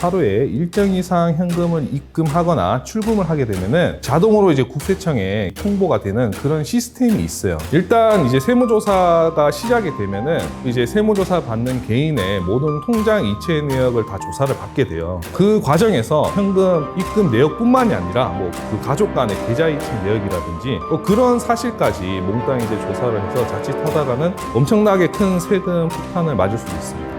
하루에 일정 이상 현금을 입금하거나 출금을 하게 되면은 자동으로 이제 국세청에 통보가 되는 그런 시스템이 있어요. 일단 이제 세무조사가 시작이 되면은 이제 세무조사 받는 개인의 모든 통장 이체 내역을 다 조사를 받게 돼요. 그 과정에서 현금 입금 내역뿐만이 아니라 뭐 그 가족 간의 계좌 이체 내역이라든지 그런 사실까지 몽땅 이제 조사를 해서 자칫하다가는 엄청나게 큰 세금 폭탄을 맞을 수도 있습니다.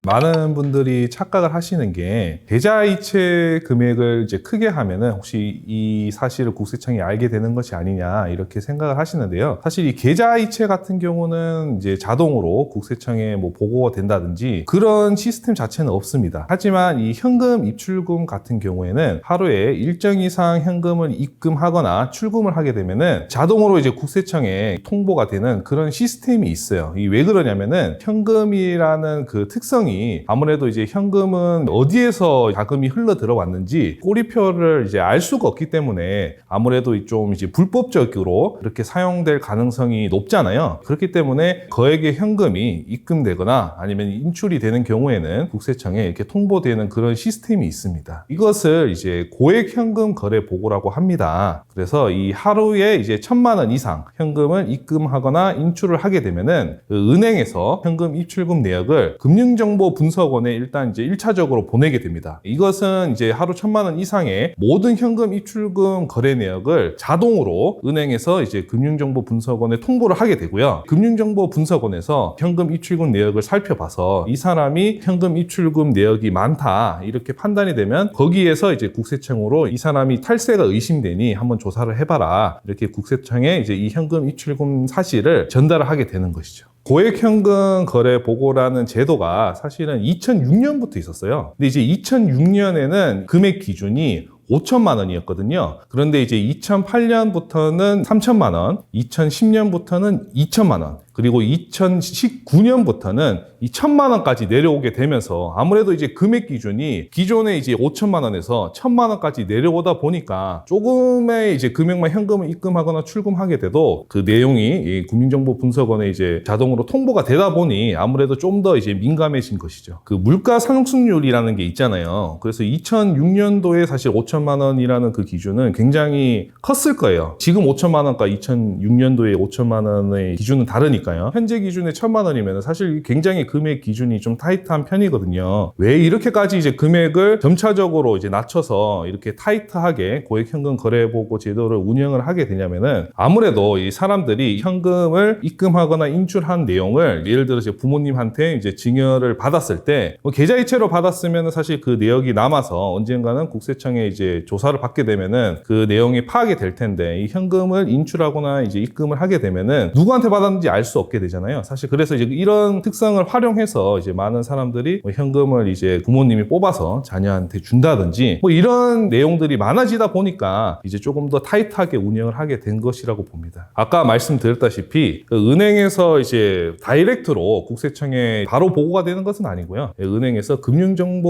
많은 분들이 착각을 하시는 게 계좌이체 금액을 이제 크게 하면은 혹시 이 사실을 국세청이 알게 되는 것이 아니냐 이렇게 생각을 하시는데요. 사실 이 계좌이체 같은 경우는 이제 자동으로 국세청에 뭐 보고가 된다든지 그런 시스템 자체는 없습니다. 하지만 이 현금 입출금 같은 경우에는 하루에 일정 이상 현금을 입금하거나 출금을 하게 되면은 자동으로 이제 국세청에 통보가 되는 그런 시스템이 있어요. 이 왜 그러냐면은 현금이라는 그 특성이 아무래도 이제 현금은 어디에서 자금이 흘러 들어왔는지 꼬리표를 이제 알 수가 없기 때문에 아무래도 좀 이제 불법적으로 그렇게 사용될 가능성이 높잖아요. 그렇기 때문에 거액의 현금이 입금되거나 아니면 인출이 되는 경우에는 국세청에 이렇게 통보되는 그런 시스템이 있습니다. 이것을 이제 고액 현금 거래 보고라고 합니다. 그래서 이 하루에 이제 1,000만 원 이상 현금을 입금하거나 인출을 하게 되면은 그 은행에서 현금 입출금 내역을 금융정보 분석원에 일단 이제 1차적으로 보내게 됩니다. 이것은 이제 하루 1,000만 원 이상의 모든 현금 입출금 거래 내역을 자동으로 은행에서 이제 금융정보 분석원에 통보를 하게 되고요. 금융정보 분석원에서 현금 입출금 내역을 살펴봐서 이 사람이 현금 입출금 내역이 많다 이렇게 판단이 되면 거기에서 이제 국세청으로 이 사람이 탈세가 의심되니 한번 조사를 해봐라 이렇게 국세청에 이제 이 현금 입출금 사실을 전달을 하게 되는 것이죠. 고액 현금 거래 보고라는 제도가 사실은 2006년부터 있었어요. 근데 이제 2006년에는 금액 기준이 5천만 원이었거든요. 그런데 이제 2008년부터는 3천만 원, 2010년부터는 2천만 원, 그리고 2019년부터는 이 1,000만 원까지 내려오게 되면서 아무래도 이제 금액 기준이 기존에 이제 5천만 원에서 1,000만 원까지 내려오다 보니까 조금의 이제 금액만 현금을 입금하거나 출금하게 돼도 그 내용이 이 금융정보분석원에 이제 자동으로 통보가 되다 보니 아무래도 좀 더 이제 민감해진 것이죠. 그 물가 상승률이라는 게 있잖아요. 그래서 2006년도에 사실 5천만 원이라는 그 기준은 굉장히 컸을 거예요. 지금 5천만 원과 2006년도에 5천만 원의 기준은 다르니까요. 현재 기준에 1,000만 원이면 사실 굉장히 금액 기준이 좀 타이트한 편이거든요. 왜 이렇게까지 이제 금액을 점차적으로 이제 낮춰서 이렇게 타이트하게 고액 현금 거래보고 제도를 운영을 하게 되냐면은 아무래도 이 사람들이 현금을 입금하거나 인출한 내용을 예를 들어 서 부모님한테 이제 증여를 받았을 때 뭐 계좌이체로 받았으면 사실 그 내역이 남아서 언젠가는 국세청에 이제 조사를 받게 되면은 그 내용이 파악이 될 텐데 이 현금을 인출하거나 이제 입금을 하게 되면은 누구한테 받았는지 알 수 없게 되잖아요. 사실 그래서 이제 이런 특성을 활용해서 이제 많은 사람들이 뭐 현금을 이제 부모님이 뽑아서 자녀한테 준다든지 뭐 이런 내용들이 많아지다 보니까 이제 조금 더 타이트하게 운영을 하게 된 것이라고 봅니다. 아까 말씀드렸다시피 그 은행에서 이제 다이렉트로 국세청에 바로 보고가 되는 것은 아니고요. 은행에서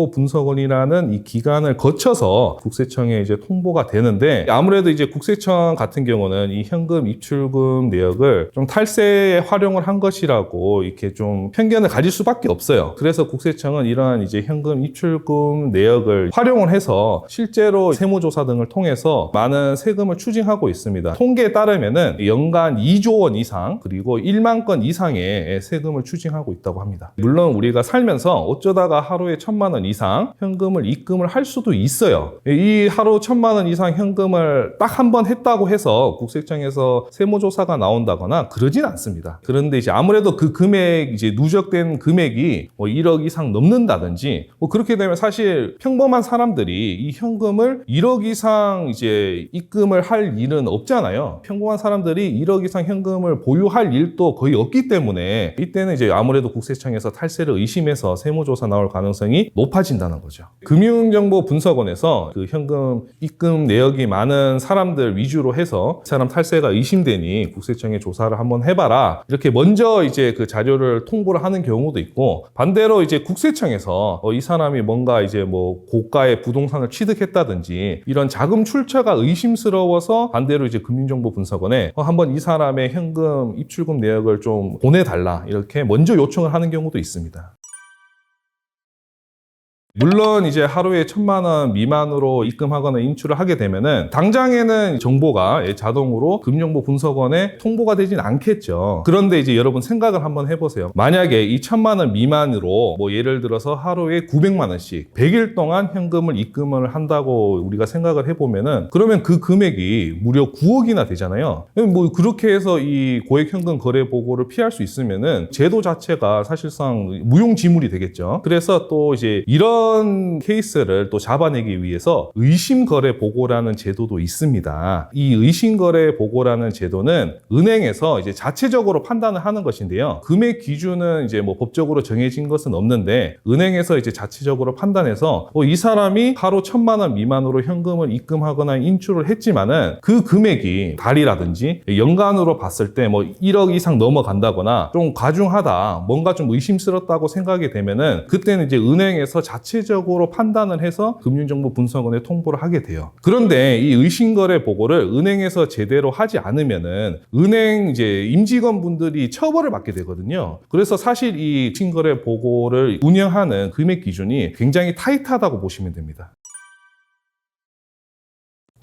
금융정보분석원이라는 이 기관을 거쳐서 국세청에 이제 통보가 되는데 아무래도 이제 국세청 같은 경우는 이 현금 입출금 내역을 좀 탈세에 활용을 한 것이라고 이렇게 좀 편견을 가질 수밖에 없어요. 그래서 국세청은 이러한 이제 현금 입출금 내역을 활용을 해서 실제로 세무조사 등을 통해서 많은 세금을 추징하고 있습니다. 통계에 따르면은 연간 2조 원 이상 그리고 1만 건 이상의 세금을 추징하고 있다고 합니다. 물론 우리가 살면서 어쩌다가 하루에 1,000만 원 이상 현금을 입금을 할 수도 있어요. 이 하루 1,000만 원 이상 현금을 딱 한 번 했다고 해서 국세청에서 세무조사가 나온다거나 그러진 않습니다. 그런데 이제 아무래도 그 금액 이제 누적된 금액이 뭐 1억 이상 넘는다든지 뭐 그렇게 되면 사실 평범한 사람들이 이 현금을 1억 이상 이제 입금을 할 일은 없잖아요. 평범한 사람들이 1억 이상 현금을 보유할 일도 거의 없기 때문에 이때는 이제 아무래도 국세청에서 탈세를 의심해서 세무조사 나올 가능성이 높아진다는 거죠. 금융정보분석원에서 그 현금 입금 내역이 많은 사람들 위주로 해서 그 사람 탈세가 의심되니 국세청에 조사를 한번 해봐라 이렇게 먼저 이제 그 자료를 통보를 하는 경우도 있고, 반대로 이제 국세청에서 이 사람이 뭔가 이제 뭐 고가의 부동산을 취득했다든지 이런 자금 출처가 의심스러워서 반대로 이제 금융정보분석원에 한번 이 사람의 현금 입출금 내역을 좀 보내달라 이렇게 먼저 요청을 하는 경우도 있습니다. 물론 이제 하루에 1,000만 원 미만으로 입금하거나 인출을 하게 되면은 당장에는 정보가 자동으로 금융정보분석원에 통보가 되진 않겠죠. 그런데 이제 여러분 생각을 한번 해보세요. 만약에 이 1,000만 원 미만으로 뭐 예를 들어서 하루에 900만 원씩 100일 동안 현금을 입금을 한다고 우리가 생각을 해보면은, 그러면 그 금액이 무려 9억이나 되잖아요. 뭐 그렇게 해서 이 고액 현금 거래 보고를 피할 수 있으면은 제도 자체가 사실상 무용지물이 되겠죠. 그래서 또 이제 이런 케이스를 또 잡아내기 위해서 의심거래 보고라는 제도도 있습니다. 이 의심거래 보고라는 제도는 은행에서 이제 자체적으로 판단을 하는 것인데요. 금액 기준은 이제 뭐 법적으로 정해진 것은 없는데, 은행에서 이제 자체적으로 판단해서 이 사람이 하루 1,000만 원 미만으로 현금을 입금하거나 인출을 했지만은 그 금액이 달이라든지 연간으로 봤을 때 뭐 1억 이상 넘어간다거나 좀 과중하다, 뭔가 좀 의심스럽다고 생각이 되면은 그때는 이제 은행에서 자체적으로 판단을 해서 금융정보분석원에 통보를 하게 돼요. 그런데 이 의심거래 보고를 은행에서 제대로 하지 않으면은 은행 이제 임직원분들이 처벌을 받게 되거든요. 그래서 사실 이 의심거래 보고를 운영하는 금액 기준이 굉장히 타이트하다고 보시면 됩니다.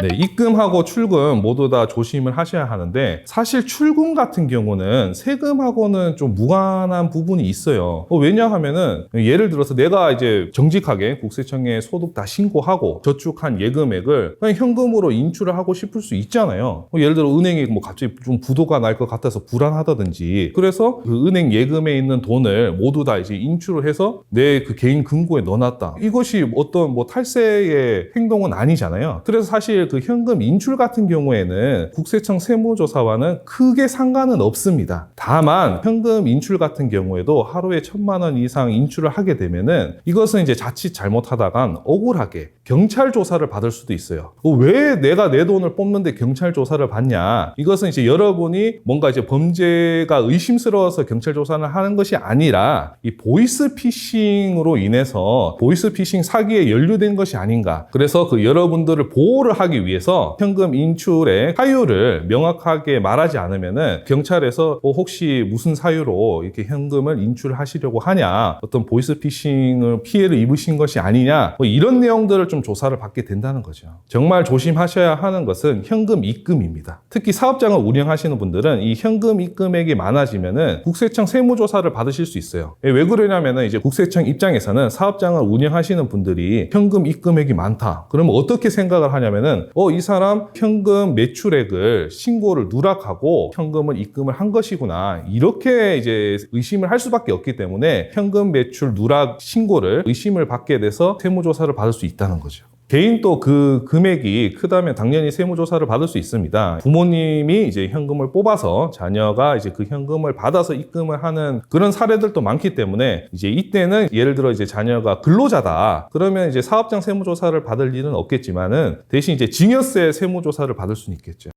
네, 입금하고 출금 모두 다 조심을 하셔야 하는데, 사실 출금 같은 경우는 세금하고는 좀 무관한 부분이 있어요. 왜냐하면은 예를 들어서 내가 이제 정직하게 국세청에 소득 다 신고하고 저축한 예금액을 그냥 현금으로 인출을 하고 싶을 수 있잖아요. 예를 들어 은행이 뭐 갑자기 좀 부도가 날 것 같아서 불안하다든지, 그래서 그 은행 예금에 있는 돈을 모두 다 이제 인출을 해서 내 그 개인 금고에 넣어놨다. 이것이 어떤 뭐 탈세의 행동은 아니잖아요. 그래서 사실 그 현금 인출 같은 경우에는 국세청 세무조사와는 크게 상관은 없습니다. 다만 현금 인출 같은 경우에도 하루에 1,000만 원 이상 인출을 하게 되면은 이것은 이제 자칫 잘못하다간 억울하게 경찰 조사를 받을 수도 있어요. 왜 내가 내 돈을 뽑는데 경찰 조사를 받냐? 이것은 이제 여러분이 뭔가 이제 범죄가 의심스러워서 경찰 조사를 하는 것이 아니라 이 보이스피싱으로 인해서 보이스피싱 사기에 연루된 것이 아닌가. 그래서 그 여러분들을 보호를 하기 위해서 현금 인출의 사유를 명확하게 말하지 않으면은 경찰에서 혹시 무슨 사유로 이렇게 현금을 인출하시려고 하냐, 어떤 보이스피싱을 피해를 입으신 것이 아니냐, 뭐 이런 내용들을 좀 조사를 받게 된다는 거죠. 정말 조심하셔야 하는 것은 현금 입금입니다. 특히 사업장을 운영하시는 분들은 이 현금 입금액이 많아지면은 국세청 세무조사를 받으실 수 있어요. 왜 그러냐면은 이제 국세청 입장에서는 사업장을 운영하시는 분들이 현금 입금액이 많다. 그러면 어떻게 생각을 하냐면은 이 사람 현금 매출액을 신고를 누락하고 현금을 입금을 한 것이구나, 이렇게 이제 의심을 할 수밖에 없기 때문에 현금 매출 누락 신고를 의심을 받게 돼서 세무조사를 받을 수 있다는 거죠. 개인 또 그 금액이 크다면 당연히 세무조사를 받을 수 있습니다. 부모님이 이제 현금을 뽑아서 자녀가 이제 그 현금을 받아서 입금을 하는 그런 사례들도 많기 때문에 이제 이때는 예를 들어 이제 자녀가 근로자다. 그러면 이제 사업장 세무조사를 받을 일은 없겠지만은 대신 이제 증여세 세무조사를 받을 수는 있겠죠.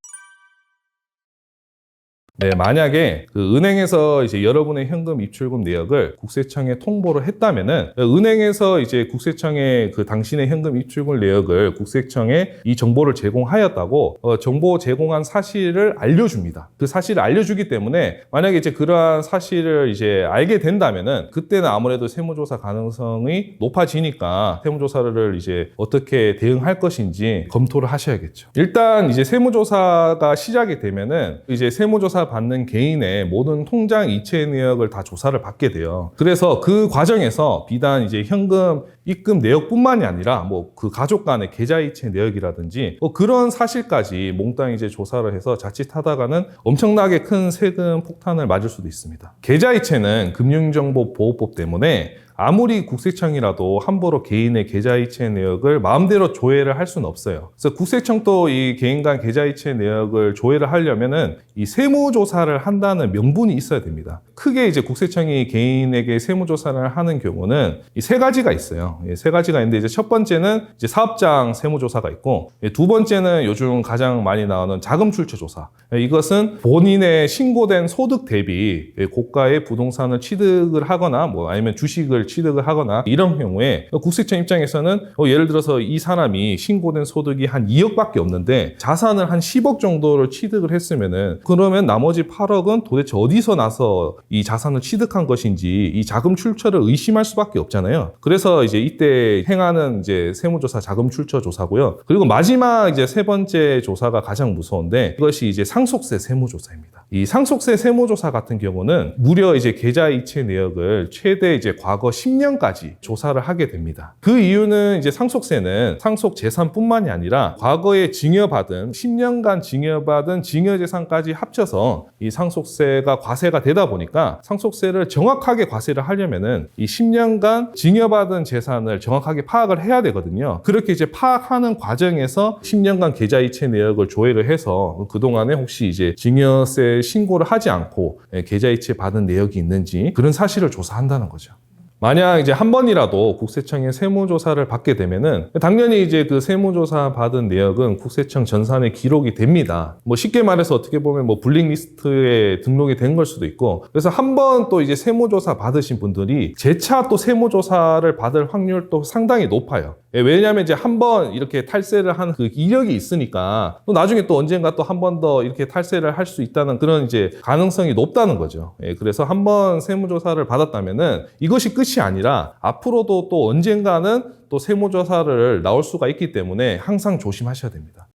네, 만약에 그 은행에서 이제 여러분의 현금 입출금 내역을 국세청에 통보를 했다면은 은행에서 이제 국세청에 그 당신의 현금 입출금 내역을 국세청에 이 정보를 제공하였다고 정보 제공한 사실을 알려줍니다. 그 사실을 알려주기 때문에 만약에 이제 그러한 사실을 이제 알게 된다면은 그때는 아무래도 세무조사 가능성이 높아지니까 세무조사를 이제 어떻게 대응할 것인지 검토를 하셔야겠죠. 일단 이제 세무조사가 시작이 되면은 이제 세무조사 받는 개인의 모든 통장 이체 내역을 다 조사를 받게 돼요. 그래서 그 과정에서 비단 이제 현금 입금 내역뿐만이 아니라 뭐 그 가족 간의 계좌 이체 내역이라든지 그런 사실까지 몽땅 이제 조사를 해서 자칫하다가는 엄청나게 큰 세금 폭탄을 맞을 수도 있습니다. 계좌 이체는 금융정보보호법 때문에 아무리 국세청이라도 함부로 개인의 계좌이체 내역을 마음대로 조회를 할 수는 없어요. 그래서 국세청도 이 개인 간 계좌이체 내역을 조회를 하려면은 이 세무조사를 한다는 명분이 있어야 됩니다. 크게 이제 국세청이 개인에게 세무조사를 하는 경우는 이 세 가지가 있어요. 세 가지가 있는데 이제 첫 번째는 이제 사업장 세무조사가 있고, 두 번째는 요즘 가장 많이 나오는 자금 출처 조사. 이것은 본인의 신고된 소득 대비 고가의 부동산을 취득을 하거나 뭐 아니면 주식을 취득을 하거나 이런 경우에 국세청 입장에서는 예를 들어서 이 사람이 신고된 소득이 한 2억밖에 없는데 자산을 한 10억 정도를 취득을 했으면은 그러면 나머지 8억은 도대체 어디서 나서 이 자산을 취득한 것인지 이 자금 출처를 의심할 수밖에 없잖아요. 그래서 이제 이때 행하는 이제 세무조사 자금 출처 조사고요. 그리고 마지막 이제 세 번째 조사가 가장 무서운데 이것이 이제 상속세 세무조사입니다. 이 상속세 세무조사 같은 경우는 무려 이제 계좌이체 내역을 최대 이제 과거 10년까지 조사를 하게 됩니다. 그 이유는 이제 상속세는 상속 재산뿐만이 아니라 과거에 증여받은 10년간 증여받은 증여재산까지 합쳐서 이 상속세가 과세가 되다 보니까 상속세를 정확하게 과세를 하려면은 이 10년간 증여받은 재산을 정확하게 파악을 해야 되거든요. 그렇게 이제 파악하는 과정에서 10년간 계좌이체 내역을 조회를 해서 그동안에 혹시 이제 증여세 신고를 하지 않고 계좌이체 받은 내역이 있는지 그런 사실을 조사한다는 거죠. 만약 이제 한 번이라도 국세청의 세무조사를 받게 되면은 당연히 이제 그 세무조사 받은 내역은 국세청 전산에 기록이 됩니다. 뭐 쉽게 말해서 어떻게 보면 뭐 블랙리스트에 등록이 된 걸 수도 있고, 그래서 한 번 또 이제 세무조사 받으신 분들이 재차 또 세무조사를 받을 확률도 상당히 높아요. 왜냐하면 이제 한 번 이렇게 탈세를 한 그 이력이 있으니까 또 나중에 또 언젠가 또 한 번 더 이렇게 탈세를 할 수 있다는 그런 이제 가능성이 높다는 거죠. 그래서 한 번 세무조사를 받았다면은 이것이 끝이 아니라 앞으로도 또 언젠가는 또 세무조사를 나올 수가 있기 때문에 항상 조심하셔야 됩니다.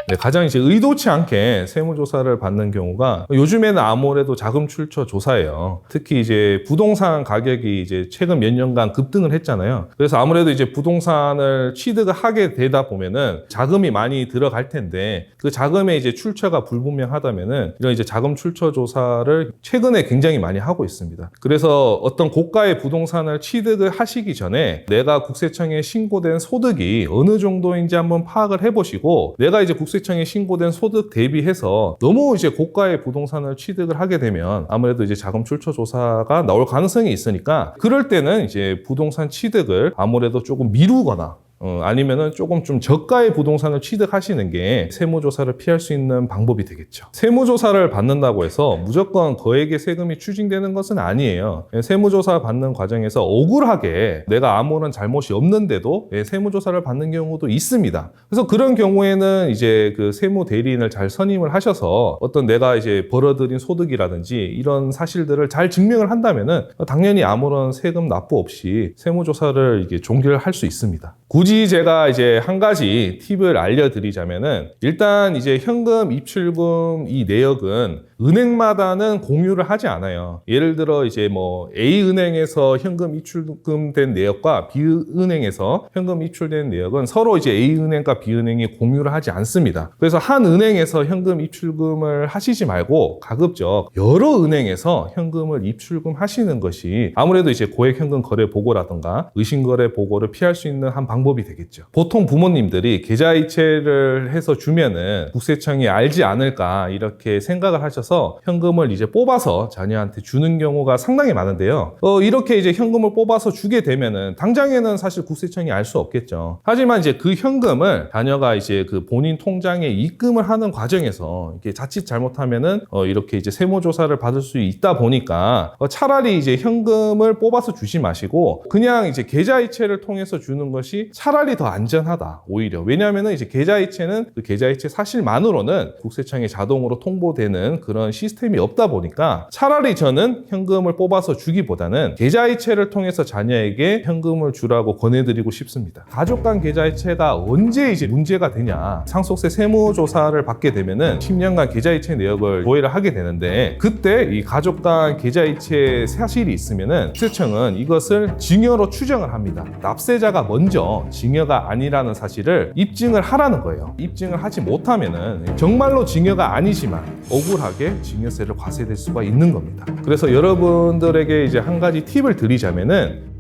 네, 가장 이제 의도치 않게 세무조사를 받는 경우가 요즘에는 아무래도 자금 출처 조사예요. 특히 이제 부동산 가격이 이제 최근 몇 년간 급등을 했잖아요. 그래서 아무래도 이제 부동산을 취득을 하게 되다 보면은 자금이 많이 들어갈 텐데 그 자금의 이제 출처가 불분명하다면은 이런 이제 자금 출처 조사를 최근에 굉장히 많이 하고 있습니다. 그래서 어떤 고가의 부동산을 취득을 하시기 전에 내가 국세청에 신고된 소득이 어느 정도인지 한번 파악을 해보시고 내가 이제 국세청에 신고된 소득 대비해서 너무 이제 고가의 부동산을 취득을 하게 되면 아무래도 이제 자금 출처 조사가 나올 가능성이 있으니까 그럴 때는 이제 부동산 취득을 아무래도 조금 미루거나 아니면은 조금 좀 저가의 부동산을 취득하시는 게 세무조사를 피할 수 있는 방법이 되겠죠. 세무조사를 받는다고 해서 무조건 거액의 세금이 추징되는 것은 아니에요. 세무조사 받는 과정에서 억울하게 내가 아무런 잘못이 없는데도 세무조사를 받는 경우도 있습니다. 그래서 그런 경우에는 이제 그 세무대리인을 잘 선임을 하셔서 어떤 내가 이제 벌어들인 소득이라든지 이런 사실들을 잘 증명을 한다면은 당연히 아무런 세금 납부 없이 세무조사를 이게 종결을 할 수 있습니다. 굳이 제가 이제 한 가지 팁을 알려드리자면은 일단 이제 현금 입출금 이 내역은 은행마다는 공유를 하지 않아요. 예를 들어 이제 뭐 A은행에서 현금 입출금된 내역과 B은행에서 현금 입출된 내역은 서로 이제 A은행과 B은행이 공유를 하지 않습니다. 그래서 한 은행에서 현금 입출금을 하시지 말고 가급적 여러 은행에서 현금을 입출금 하시는 것이 아무래도 이제 고액 현금 거래 보고라든가 의심거래 보고를 피할 수 있는 한 방법이 되겠죠. 보통 부모님들이 계좌이체를 해서 주면은 국세청이 알지 않을까 이렇게 생각을 하셔서 현금을 이제 뽑아서 자녀한테 주는 경우가 상당히 많은데요. 이렇게 이제 현금을 뽑아서 주게 되면은 당장에는 사실 국세청이 알 수 없겠죠. 하지만 이제 그 현금을 자녀가 이제 그 본인 통장에 입금을 하는 과정에서 이렇게 자칫 잘못하면은 이렇게 이제 세무조사를 받을 수 있다 보니까 차라리 이제 현금을 뽑아서 주지 마시고 그냥 이제 계좌이체를 통해서 주는 것이 차라리 더 안전하다. 오히려 왜냐하면은 이제 계좌이체는 그 계좌이체 사실만으로는 국세청에 자동으로 통보되는 그런 시스템이 없다 보니까 차라리 저는 현금을 뽑아서 주기보다는 계좌이체를 통해서 자녀에게 현금을 주라고 권해드리고 싶습니다. 가족 간 계좌이체가 언제 이제 문제가 되냐? 상속세 세무조사를 받게 되면은 10년간 계좌이체 내역을 조회를 하게 되는데 그때 이 가족 간 계좌이체 사실이 있으면은 국세청은 이것을 증여로 추정을 합니다. 납세자가 먼저 봐서 증여가 아니라는 사실을 입증을 하라는 거예요. 입증을 하지 못하면은 정말로 증여가 아니지만 억울하게 증여세를 과세될 수가 있는 겁니다. 그래서 여러분들에게 이제 한 가지 팁을 드리자면은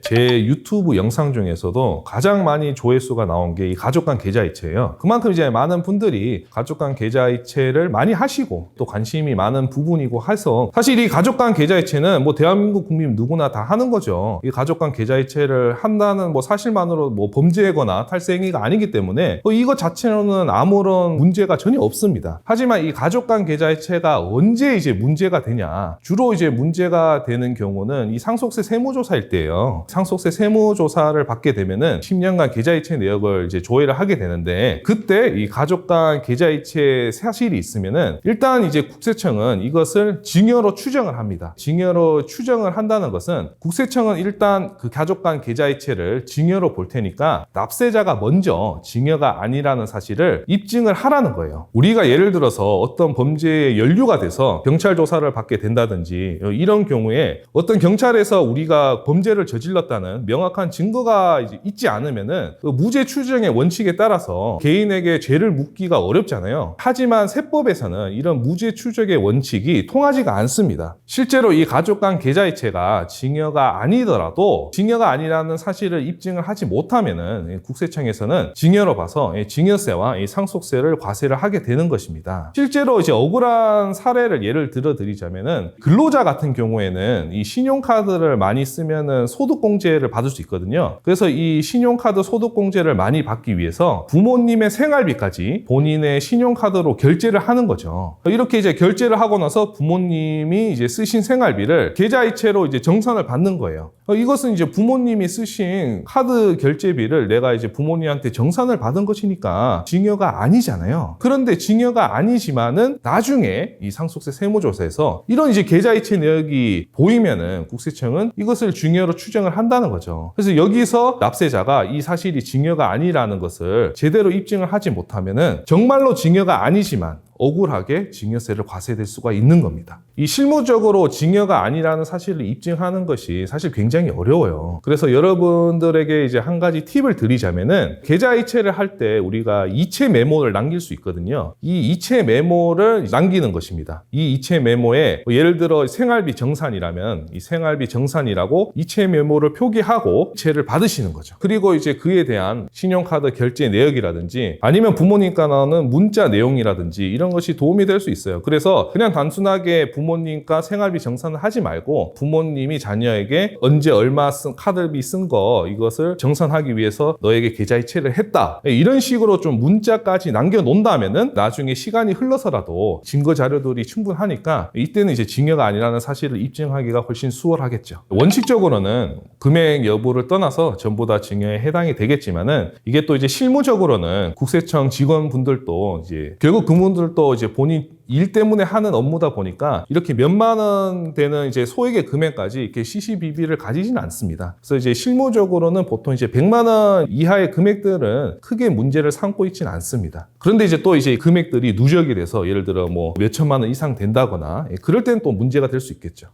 제 유튜브 영상 중에서도 가장 많이 조회수가 나온 게 이 가족 간 계좌이체예요. 그만큼 이제 많은 분들이 가족 간 계좌이체를 많이 하시고 또 관심이 많은 부분이고 해서 사실 이 가족 간 계좌이체는 뭐 대한민국 국민 누구나 다 하는 거죠. 이 가족 간 계좌이체를 한다는 뭐 사실만으로 뭐 범죄거나 탈세행위가 아니기 때문에 이것 자체로는 아무런 문제가 전혀 없습니다. 하지만 이 가족 간 계좌이체가 언제 이제 문제가 되냐? 주로 이제 문제가 되는 경우는 이 상속세 세무조사일 때예요. 상속세 세무조사를 받게 되면은 10년간 계좌이체 내역을 이제 조회를 하게 되는데 그때 이 가족 간 계좌이체 사실이 있으면은 일단 이제 국세청은 이것을 증여로 추정을 합니다. 증여로 추정을 한다는 것은 국세청은 일단 그 가족 간 계좌이체를 증여로 볼 테니까 납세자가 먼저 증여가 아니라는 사실을 입증을 하라는 거예요. 우리가 예를 들어서 어떤 범죄에 연루가 돼서 경찰 조사를 받게 된다든지 이런 경우에 어떤 경찰에서 우리가 범죄를 저질렀다는 명확한 증거가 이제 있지 않으면은 그 무죄 추정의 원칙에 따라서 개인에게 죄를 묻기가 어렵잖아요. 하지만 세법에서는 이런 무죄 추정의 원칙이 통하지가 않습니다. 실제로 이 가족 간 계좌이체가 증여가 아니더라도 증여가 아니라는 사실을 입증을 하지 못하면은 국세청에서는 증여로 봐서 증여세와 상속세를 과세를 하게 되는 것입니다. 실제로 이제 억울한 사례를 예를 들어 드리자면은 근로자 같은 경우에는 이 신용카드를 많이 쓰면은 소득공제를 받을 수 있거든요. 그래서 이 신용카드 소득공제를 많이 받기 위해서 부모님의 생활비까지 본인의 신용카드로 결제를 하는 거죠. 이렇게 이제 결제를 하고 나서 부모님이 이제 쓰신 생활비를 계좌이체로 이제 정산을 받는 거예요. 이것은 이제 부모님이 쓰신 카드 결제비를 내가 이제 부모님한테 정산을 받은 것이니까 증여가 아니잖아요. 그런데 증여가 아니지만은 나중에 이 상속세 세무조사에서 이런 이제 계좌이체 내역이 보이면은 국세청은 이것을 증여로 추정을 한다는 거죠. 그래서 여기서 납세자가 이 사실이 증여가 아니라는 것을 제대로 입증을 하지 못하면은 정말로 증여가 아니지만 억울하게 증여세를 과세될 수가 있는 겁니다. 이 실무적으로 증여가 아니라는 사실을 입증하는 것이 사실 굉장히 어려워요. 그래서 여러분들에게 이제 한 가지 팁을 드리자면은 계좌이체를 할 때 우리가 이체 메모를 남길 수 있거든요. 이 이체 메모를 남기는 것입니다. 이 이체 메모에 예를 들어 생활비 정산이라면 이 생활비 정산이라고 이체 메모를 표기하고 이체를 받으시는 거죠. 그리고 이제 그에 대한 신용카드 결제 내역이라든지 아니면 부모님과 나오는 문자 내용이라든지 이런 것이 도움이 될 수 있어요. 그래서 그냥 단순하게 부모님과 생활비 정산을 하지 말고 부모님이 자녀에게 언제 얼마 쓴 카드비 쓴 거 이것을 정산하기 위해서 너에게 계좌이체를 했다. 이런 식으로 좀 문자까지 남겨놓는다면은 나중에 시간이 흘러서라도 증거 자료들이 충분하니까 이때는 이제 증여가 아니라는 사실을 입증하기가 훨씬 수월하겠죠. 원칙적으로는 금액 여부를 떠나서 전부 다 증여에 해당이 되겠지만은 이게 또 이제 실무적으로는 국세청 직원분들도 이제 결국 그분들도 이제 본인 일 때문에 하는 업무다 보니까 이렇게 몇만 원 되는 이제 소액의 금액까지 이렇게 시시비비를 가지지는 않습니다. 그래서 이제 실무적으로는 보통 이제 100만 원 이하의 금액들은 크게 문제를 삼고 있지는 않습니다. 그런데 이제 또 이제 금액들이 누적이 돼서 예를 들어 뭐 몇천만 원 이상 된다거나 그럴 때는 또 문제가 될 수 있겠죠.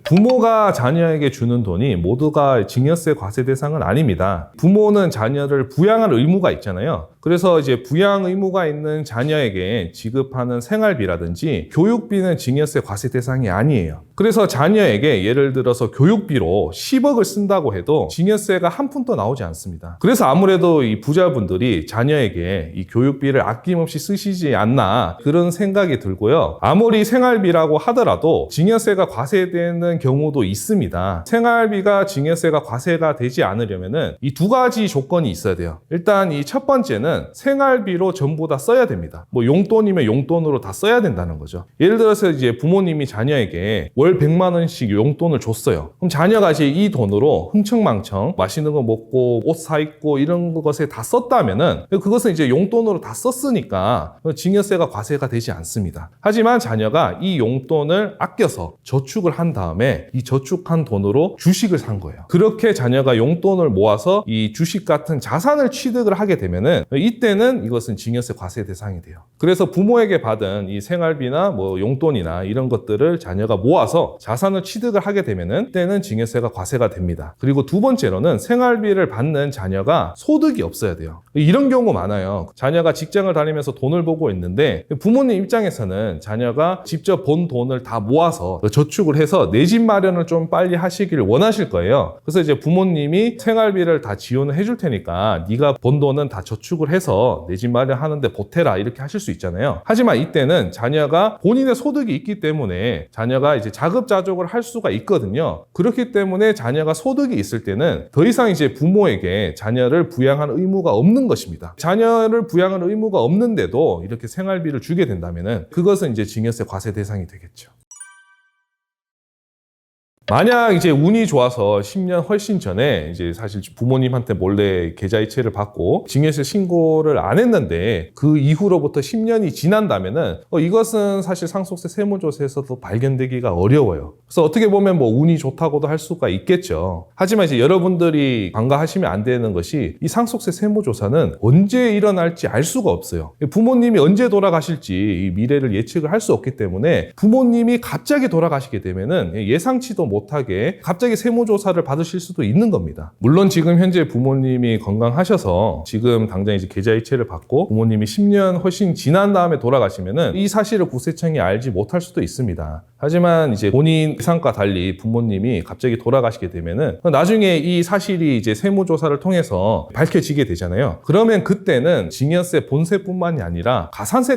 부모가 자녀에게 주는 돈이 모두가 증여세 과세 대상은 아닙니다. 부모는 자녀를 부양할 의무가 있잖아요. 그래서 이제 부양 의무가 있는 자녀에게 지급하는 생활비라든지 교육비는 증여세 과세 대상이 아니에요. 그래서 자녀에게 예를 들어서 교육비로 10억을 쓴다고 해도 증여세가 한 푼도 나오지 않습니다. 그래서 아무래도 이 부자분들이 자녀에게 이 교육비를 아낌없이 쓰시지 않나 그런 생각이 들고요. 아무리 생활비라고 하더라도 증여세가 과세되는 경우도 있습니다. 생활비가 증여세가 과세가 되지 않으려면은 이 두 가지 조건이 있어야 돼요. 일단 이 첫 번째는 생활비로 전부 다 써야 됩니다. 뭐 용돈이면 용돈으로 다 써야 된다는 거죠. 예를 들어서 이제 부모님이 자녀에게 월 100만 원씩 용돈을 줬어요. 그럼 자녀가 이제 이 돈으로 흥청망청 맛있는 거 먹고 옷 사 입고 이런 것에 다 썼다면은 그것은 이제 용돈으로 다 썼으니까 증여세가 과세가 되지 않습니다. 하지만 자녀가 이 용돈을 아껴서 저축을 한 다음에 이 저축한 돈으로 주식을 산 거예요. 그렇게 자녀가 용돈을 모아서 이 주식 같은 자산을 취득을 하게 되면은 이때는 이것은 증여세 과세 대상이 돼요. 그래서 부모에게 받은 이 생활비나 뭐 용돈이나 이런 것들을 자녀가 모아서 자산을 취득을 하게 되면은 이때는 증여세가 과세가 됩니다. 그리고 두 번째로는 생활비를 받는 자녀가 소득이 없어야 돼요. 이런 경우 많아요. 자녀가 직장을 다니면서 돈을 벌고 있는데 부모님 입장에서는 자녀가 직접 번 돈을 다 모아서 저축을 해서 내 집 마련을 좀 빨리 하시기를 원하실 거예요. 그래서 이제 부모님이 생활비를 다 지원을 해줄 테니까 네가 번 돈은 다 저축을 해서 내 집 마련하는데 보태라 이렇게 하실 수 있잖아요. 하지만 이때는 자녀가 본인의 소득이 있기 때문에 자녀가 이제 자급자족을 할 수가 있거든요. 그렇기 때문에 자녀가 소득이 있을 때는 더 이상 이제 부모에게 자녀를 부양할 의무가 없는 것입니다. 자녀를 부양할 의무가 없는데도 이렇게 생활비를 주게 된다면은 그것은 이제 증여세 과세 대상이 되겠죠. 만약 이제 운이 좋아서 10년 훨씬 전에 이제 사실 부모님한테 몰래 계좌이체를 받고 증여세 신고를 안 했는데 그 이후로부터 10년이 지난다면은 이것은 사실 상속세 세무조사에서도 발견되기가 어려워요. 그래서 어떻게 보면 뭐 운이 좋다고도 할 수가 있겠죠. 하지만 이제 여러분들이 간과하시면 안 되는 것이 이 상속세 세무조사는 언제 일어날지 알 수가 없어요. 부모님이 언제 돌아가실지 이 미래를 예측을 할 수 없기 때문에 부모님이 갑자기 돌아가시게 되면은 예상치도 못하게 갑자기 세무조사를 받으실 수도 있는 겁니다. 물론 지금 현재 부모님이 건강하셔서 지금 당장 이제 계좌이체를 받고 부모님이 10년 훨씬 지난 다음에 돌아가시면은 이 사실을 국세청이 알지 못할 수도 있습니다. 하지만 이제 본인 예상과 달리 부모님이 갑자기 돌아가시게 되면은 나중에 이 사실이 이제 세무조사를 통해서 밝혀지게 되잖아요. 그러면 그때는 증여세 본세뿐만이 아니라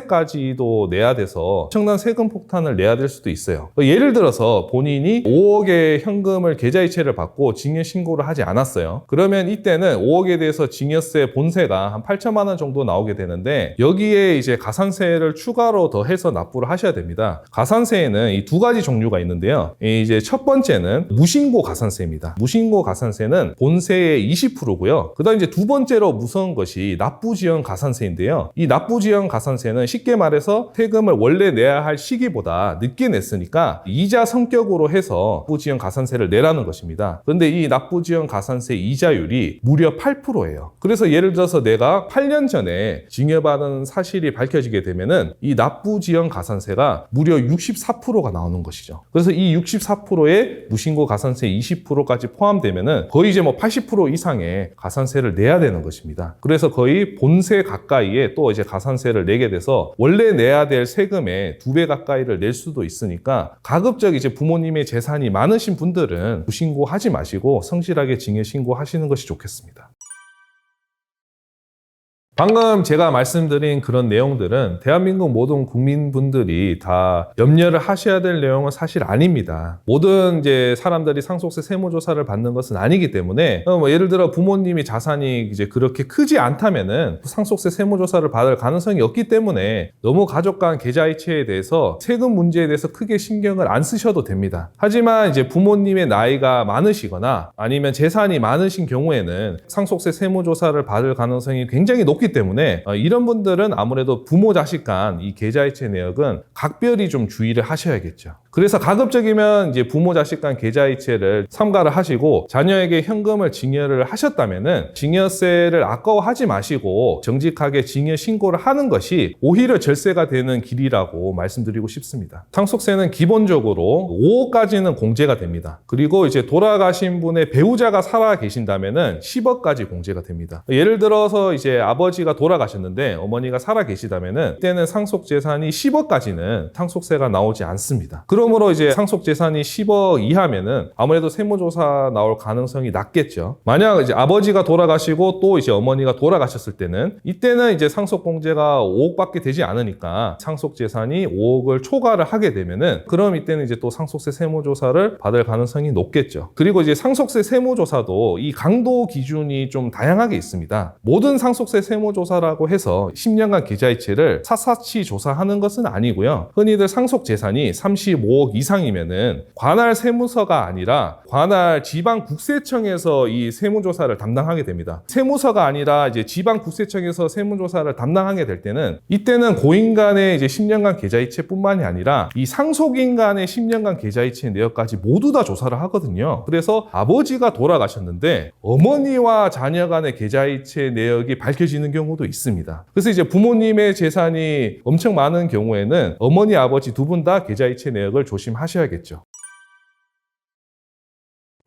가산세까지도 내야 돼서 엄청난 세금 폭탄을 내야 될 수도 있어요. 예를 들어서 본인이 5억의 현금을 계좌이체를 받고 증여 신고를 하지 않았어요. 그러면 이때는 5억에 대해서 증여세 본세가 한 8천만 원 정도 나오게 되는데 여기에 이제 가산세를 추가로 더해서 납부를 하셔야 됩니다. 가산세에는 이 두 가지 종류가 있는데요. 이제 첫 번째는 무신고 가산세입니다. 무신고 가산세는 본세의 20%고요. 그다음 이제 두 번째로 무서운 것이 납부지연 가산세인데요. 이 납부지연 가산세는 쉽게 말해서 세금을 원래 내야 할 시기보다 늦게 냈으니까 이자 성격으로 해서 납부지연 가산세를 내라는 것입니다. 그런데 이 납부지연 가산세 이자율이 무려 8%예요. 그래서 예를 들어서 내가 8년 전에 증여받은 사실이 밝혀지게 되면은 이 납부지연 가산세가 무려 64%가 나오는 것이죠. 그래서 이 64%에 무신고 가산세 20%까지 포함되면은 거의 이제 뭐 80% 이상의 가산세를 내야 되는 것입니다. 그래서 거의 본세 가까이에 또 이제 가산세를 내게 돼서 원래 내야 될 세금의 2배 가까이를 낼 수도 있으니까 가급적 이제 부모님의 재산이 많으신 분들은 무신고하지 마시고 성실하게 증여 신고하시는 것이 좋겠습니다. 방금 제가 말씀드린 그런 내용들은 대한민국 모든 국민분들이 다 염려를 하셔야 될 내용은 사실 아닙니다. 모든 이제 사람들이 상속세 세무조사를 받는 것은 아니기 때문에 예를 들어 부모님이 자산이 이제 그렇게 크지 않다면은 상속세 세무조사를 받을 가능성이 없기 때문에 너무 가족 간 계좌이체에 대해서 세금 문제에 대해서 크게 신경을 안 쓰셔도 됩니다. 하지만 이제 부모님의 나이가 많으시거나 아니면 재산이 많으신 경우에는 상속세 세무조사를 받을 가능성이 굉장히 높기 때문에 이런 분들은 아무래도 부모 자식 간 이 계좌이체 내역은 각별히 좀 주의를 하셔야겠죠. 그래서 가급적이면 이제 부모 자식 간 계좌이체를 삼가를 하시고 자녀에게 현금을 증여를 하셨다면은 증여세를 아까워하지 마시고 정직하게 증여 신고를 하는 것이 오히려 절세가 되는 길이라고 말씀드리고 싶습니다. 상속세는 기본적으로 5억까지는 공제가 됩니다. 그리고 이제 돌아가신 분의 배우자가 살아 계신다면은 10억까지 공제가 됩니다. 예를 들어서 이제 아버지가 돌아가셨는데 어머니가 살아 계시다면은 그때는 상속 재산이 10억까지는 상속세가 나오지 않습니다. 그러므로 이제 상속 재산이 10억 이하면은 아무래도 세무조사 나올 가능성이 낮겠죠. 만약 이제 아버지가 돌아가시고 또 이제 어머니가 돌아가셨을 때는 이때는 이제 상속 공제가 5억밖에 되지 않으니까 상속 재산이 5억을 초과를 하게 되면은 그럼 이때는 이제 또 상속세 세무조사를 받을 가능성이 높겠죠. 그리고 이제 상속세 세무조사도 이 강도 기준이 좀 다양하게 있습니다. 모든 상속세 세무조사라고 해서 10년간 계좌이체를 샅샅이 조사하는 것은 아니고요. 흔히들 상속 재산이 35억 이상이면은 관할 세무서가 아니라 관할 지방국세청에서 이 세무조사를 담당하게 됩니다. 세무서가 아니라 이제 지방국세청에서 세무조사를 담당하게 될 때는 이때는 고인 간의 이제 10년간 계좌이체뿐만이 아니라 이 상속인 간의 10년간 계좌이체 내역까지 모두 다 조사를 하거든요. 그래서 아버지가 돌아가셨는데 어머니와 자녀 간의 계좌이체 내역이 밝혀지는 되는 경우도 있습니다. 그래서 이제 부모님의 재산이 엄청 많은 경우에는 어머니, 아버지 두 분 다 계좌이체 내역을 조심하셔야겠죠.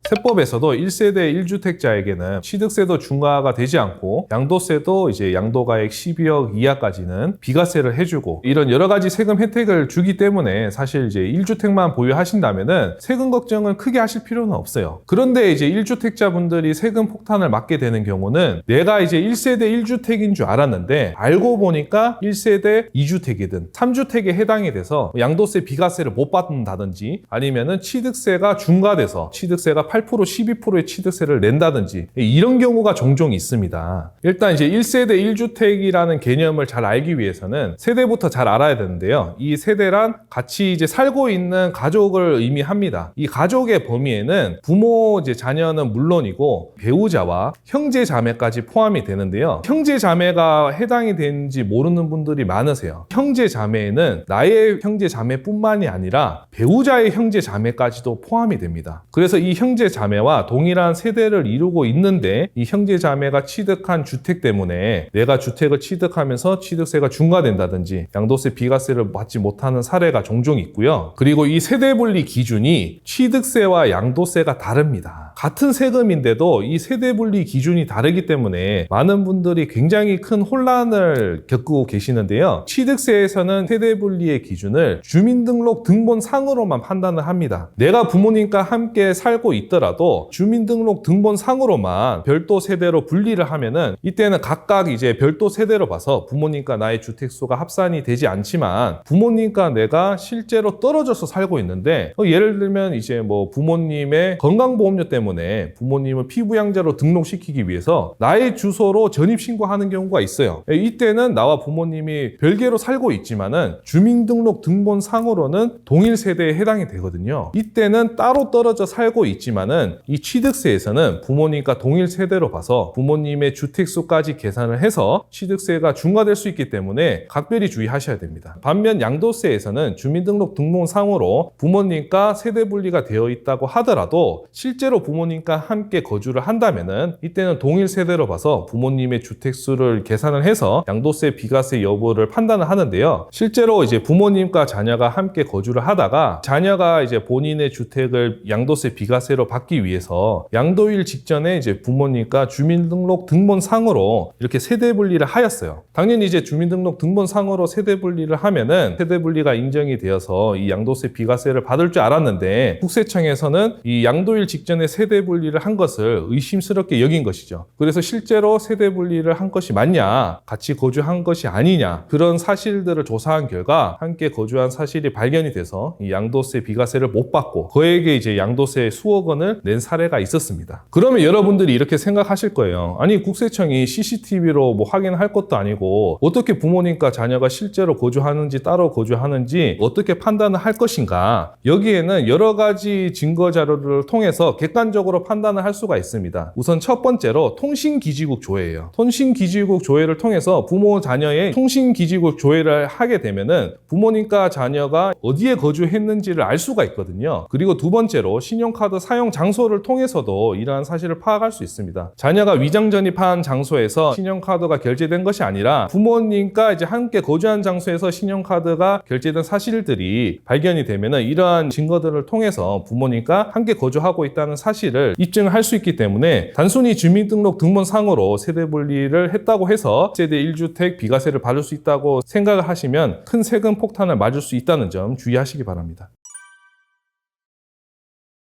세법에서도 1세대 1주택자에게는 취득세도 중과가 되지 않고 양도세도 이제 양도가액 12억 이하까지는 비과세를 해주고 이런 여러 가지 세금 혜택을 주기 때문에 사실 이제 1주택만 보유하신다면은 세금 걱정을 크게 하실 필요는 없어요. 그런데 이제 1주택자분들이 세금 폭탄을 맞게 되는 경우는 내가 이제 1세대 1주택인 줄 알았는데 알고 보니까 1세대 2주택이든 3주택에 해당이 돼서 양도세 비과세를 못 받는다든지 아니면은 취득세가 중과돼서 취득세가 8% 12%의 취득세를 낸다든지 이런 경우가 종종 있습니다. 일단 이제 1세대 1주택이라는 개념을 잘 알기 위해서는 세대부터 잘 알아야 되는데요. 이 세대란 같이 이제 살고 있는 가족을 의미합니다. 이 가족의 범위에는 부모, 이제 자녀는 물론이고 배우자와 형제 자매까지 포함이 되는데요. 형제 자매가 해당이 되는지 모르는 분들이 많으세요. 형제 자매에는 나의 형제 자매뿐만이 아니라 배우자의 형제 자매까지도 포함이 됩니다. 그래서 이 형제 자매와 동일한 세대를 이루고 있는데 이 형제 자매가 취득한 주택 때문에 내가 주택을 취득하면서 취득세가 중과된다든지 양도세 비과세를 받지 못하는 사례가 종종 있고요. 그리고 이 세대 분리 기준이 취득세와 양도세가 다릅니다. 같은 세금인데도 이 세대 분리 기준이 다르기 때문에 많은 분들이 굉장히 큰 혼란을 겪고 계시는데요. 취득세에서는 세대 분리의 기준을 주민등록 등본상으로만 판단을 합니다. 내가 부모님과 함께 살고 있더라도 주민등록 등본상으로만 별도 세대로 분리를 하면은 이때는 각각 이제 별도 세대로 봐서 부모님과 나의 주택수가 합산이 되지 않지만 부모님과 내가 실제로 떨어져서 살고 있는데 예를 들면 이제 뭐 부모님의 건강보험료 때문에 부모님을 피부양자로 등록시키기 위해서 나의 주소로 전입신고하는 경우가 있어요. 이때는 나와 부모님이 별개로 살고 있지만은 주민등록 등본상으로는 동일 세대에 해당이 되거든요. 이때는 따로 떨어져 살고 있지만은 이 취득세에서는 부모님과 동일 세대로 봐서 부모님의 주택수까지 계산을 해서 취득세가 중과될 수 있기 때문에 각별히 주의하셔야 됩니다. 반면 양도세에서는 주민등록 등본상으로 부모님과 세대 분리가 되어 있다고 하더라도 실제로 부모님과 함께 거주를 한다면은 이때는 동일 세대로 봐서 부모님의 주택수를 계산을 해서 양도세 비과세 여부를 판단을 하는데요. 실제로 이제 부모님과 자녀가 함께 거주를 하다가 자녀가 이제 본인의 주택을 양도세 비과세로 받기 위해서 양도일 직전에 이제 부모님과 주민등록 등본상으로 이렇게 세대 분리를 하였어요. 당연히 이제 주민등록 등본상으로 세대 분리를 하면은 세대 분리가 인정이 되어서 이 양도세 비과세를 받을 줄 알았는데 국세청에서는 이 양도일 직전에 세대 분리를 한 것을 의심스럽게 여긴 것이죠. 그래서 실제로 세대 분리를 한 것이 맞냐, 같이 거주한 것이 아니냐, 그런 사실들을 조사한 결과 함께 거주한 사실이 발견이 돼서 이 양도세 비과세를 못 받고 그에게 이제 양도세 수억 원을 낸 사례가 있었습니다. 그러면 여러분들이 이렇게 생각하실 거예요. 아니 국세청이 CCTV로 뭐 확인할 것도 아니고 어떻게 부모님과 자녀가 실제로 거주하는지 따로 거주하는지 어떻게 판단을 할 것인가. 여기에는 여러 가지 증거 자료를 통해서 객관적으로 판단을 할 수가 있습니다. 우선 첫 번째로 통신기지국 조회예요. 통신기지국 조회를 통해서 부모 자녀의 통신기지국 조회를 하게 되면은 부모님과 자녀가 어디에 거주했는지를 알 수가 있거든요. 그리고 두 번째로 신용카드 사용 장소를 통해서도 이러한 사실을 파악할 수 있습니다. 자녀가 위장 전입한 장소에서 신용카드가 결제된 것이 아니라 부모님과 이제 함께 거주한 장소에서 신용카드가 결제된 사실들이 발견이 되면은 이러한 증거들을 통해서 부모님과 함께 거주하고 있다는 사실을 입증할 수 있기 때문에 단순히 주민등록 등본상으로 세대 분리를 했다고 해서 세대 1주택 비과세를 받을 수 있다고 생각을 하시면 큰 세금 폭탄을 맞을 수 있다는 점 주의하시기 바랍니다.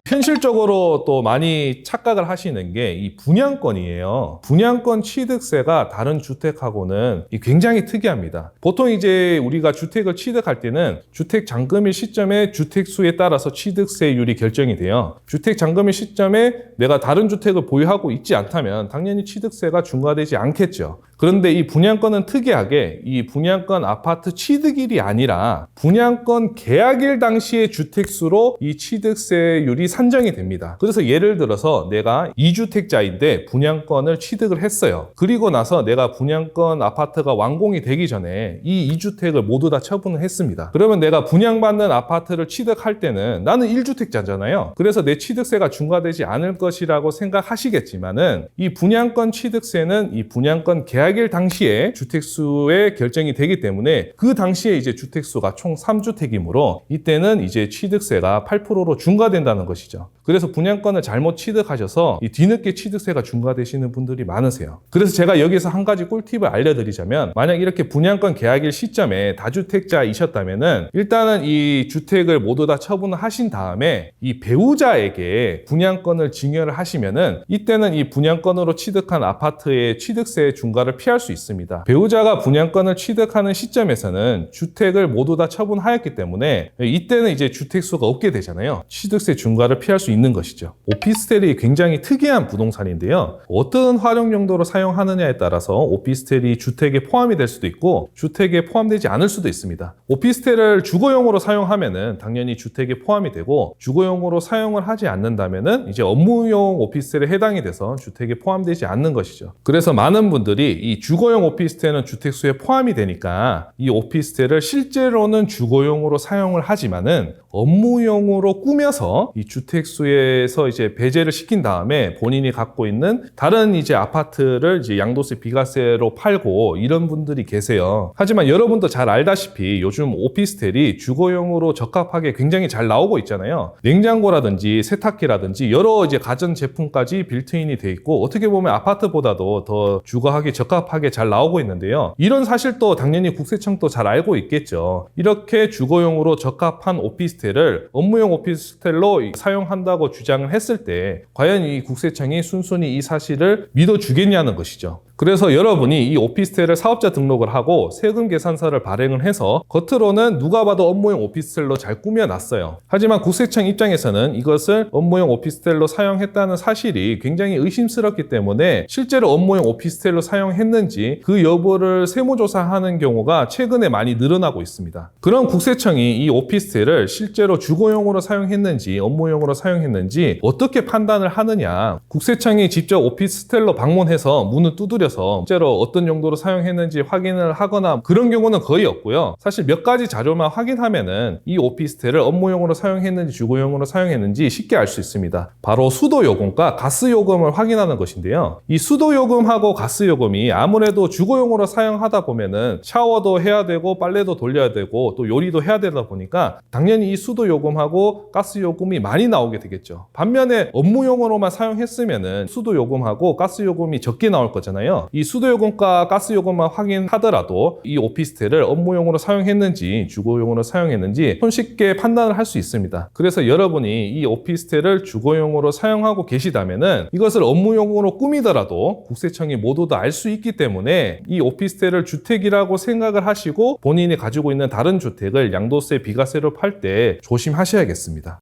현실적으로 또 많이 착각을 하시는 게 이 분양권이에요. 분양권 취득세가 다른 주택하고는 굉장히 특이합니다. 보통 이제 우리가 주택을 취득할 때는 주택 잔금일 시점에 주택수에 따라서 취득세율이 결정이 돼요. 주택 잔금일 시점에 내가 다른 주택을 보유하고 있지 않다면 당연히 취득세가 중과되지 않겠죠. 그런데 이 분양권은 특이하게 이 분양권 아파트 취득일이 아니라 분양권 계약일 당시의 주택수로 이 취득세율이 산정이 됩니다. 그래서 예를 들어서 내가 2주택자인데 분양권을 취득을 했어요. 그리고 나서 내가 분양권 아파트가 완공이 되기 전에 이 2주택을 모두 다 처분을 했습니다. 그러면 내가 분양받는 아파트를 취득할 때는 나는 1주택자잖아요. 그래서 내 취득세가 중과되지 않을 것이라고 생각하시겠지만은 이 분양권 취득세는 이 분양권 계약 계약일 당시에 주택수의 결정이 되기 때문에 그 당시에 이제 주택수가 총 3주택이므로 이때는 이제 취득세가 8%로 중과된다는 것이죠. 그래서 분양권을 잘못 취득하셔서 이 뒤늦게 취득세가 중과되시는 분들이 많으세요. 그래서 제가 여기서 한 가지 꿀팁을 알려드리자면, 만약 이렇게 분양권 계약일 시점에 다주택자이셨다면은 일단은 이 주택을 모두 다 처분을 하신 다음에 이 배우자에게 분양권을 증여를 하시면은 이때는 이 분양권으로 취득한 아파트의 취득세 중과를 피할 수 있습니다. 배우자가 분양권을 취득하는 시점에서는 주택을 모두 다 처분하였기 때문에 이때는 이제 주택수가 없게 되잖아요. 취득세 중과를 피할 수 있는 것이죠. 오피스텔이 굉장히 특이한 부동산인데요. 어떤 활용 용도로 사용하느냐에 따라서 오피스텔이 주택에 포함이 될 수도 있고 주택에 포함되지 않을 수도 있습니다. 오피스텔을 주거용으로 사용하면은 당연히 주택에 포함이 되고, 주거용으로 사용을 하지 않는다면은 이제 업무용 오피스텔에 해당이 돼서 주택에 포함되지 않는 것이죠. 그래서 많은 분들이 이 주거용 오피스텔은 주택수에 포함이 되니까 이 오피스텔을 실제로는 주거용으로 사용을 하지만은 업무용으로 꾸며서 이 주택수에서 이제 배제를 시킨 다음에 본인이 갖고 있는 다른 이제 아파트를 이제 양도세 비과세로 팔고 이런 분들이 계세요. 하지만 여러분도 잘 알다시피 요즘 오피스텔이 주거용으로 적합하게 굉장히 잘 나오고 있잖아요. 냉장고라든지 세탁기라든지 여러 이제 가전 제품까지 빌트인이 돼 있고, 어떻게 보면 아파트보다도 더 주거하기 적합하게 잘 나오고 있는데요. 이런 사실도 당연히 국세청도 잘 알고 있겠죠. 이렇게 주거용으로 적합한 오피스텔을 업무용 오피스텔로 사용한다고 주장을 했을 때 과연 이 국세청이 순순히 이 사실을 믿어주겠냐는 것이죠. 그래서 여러분이 이 오피스텔을 사업자 등록을 하고 세금 계산서를 발행을 해서 겉으로는 누가 봐도 업무용 오피스텔로 잘 꾸며놨어요. 하지만 국세청 입장에서는 이것을 업무용 오피스텔로 사용했다는 사실이 굉장히 의심스럽기 때문에 실제로 업무용 오피스텔로 사용했는지 그 여부를 세무조사하는 경우가 최근에 많이 늘어나고 있습니다. 그럼 국세청이 이 오피스텔을 실제로 주거용으로 사용했는지 업무용으로 사용했는지 어떻게 판단을 하느냐, 국세청이 직접 오피스텔로 방문해서 문을 두드려서 실제로 어떤 용도로 사용했는지 확인을 하거나 그런 경우는 거의 없고요. 사실 몇 가지 자료만 확인하면은 이 오피스텔을 업무용으로 사용했는지 주거용으로 사용했는지 쉽게 알 수 있습니다. 바로 수도요금과 가스요금을 확인하는 것인데요. 이 수도요금하고 가스요금이 아무래도 주거용으로 사용하다 보면은 샤워도 해야 되고 빨래도 돌려야 되고 또 요리도 해야 되다 보니까 당연히 이 수도요금하고 가스요금이 많이 나오게 되겠죠. 반면에 업무용으로만 사용했으면은 수도요금하고 가스요금이 적게 나올 거잖아요. 이 수도요금과 가스요금만 확인하더라도 이 오피스텔을 업무용으로 사용했는지 주거용으로 사용했는지 손쉽게 판단을 할 수 있습니다. 그래서 여러분이 이 오피스텔을 주거용으로 사용하고 계시다면은 이것을 업무용으로 꾸미더라도 국세청이 모두 다 알 수 있기 때문에 이 오피스텔을 주택이라고 생각을 하시고 본인이 가지고 있는 다른 주택을 양도세 비과세로 팔 때 조심하셔야겠습니다.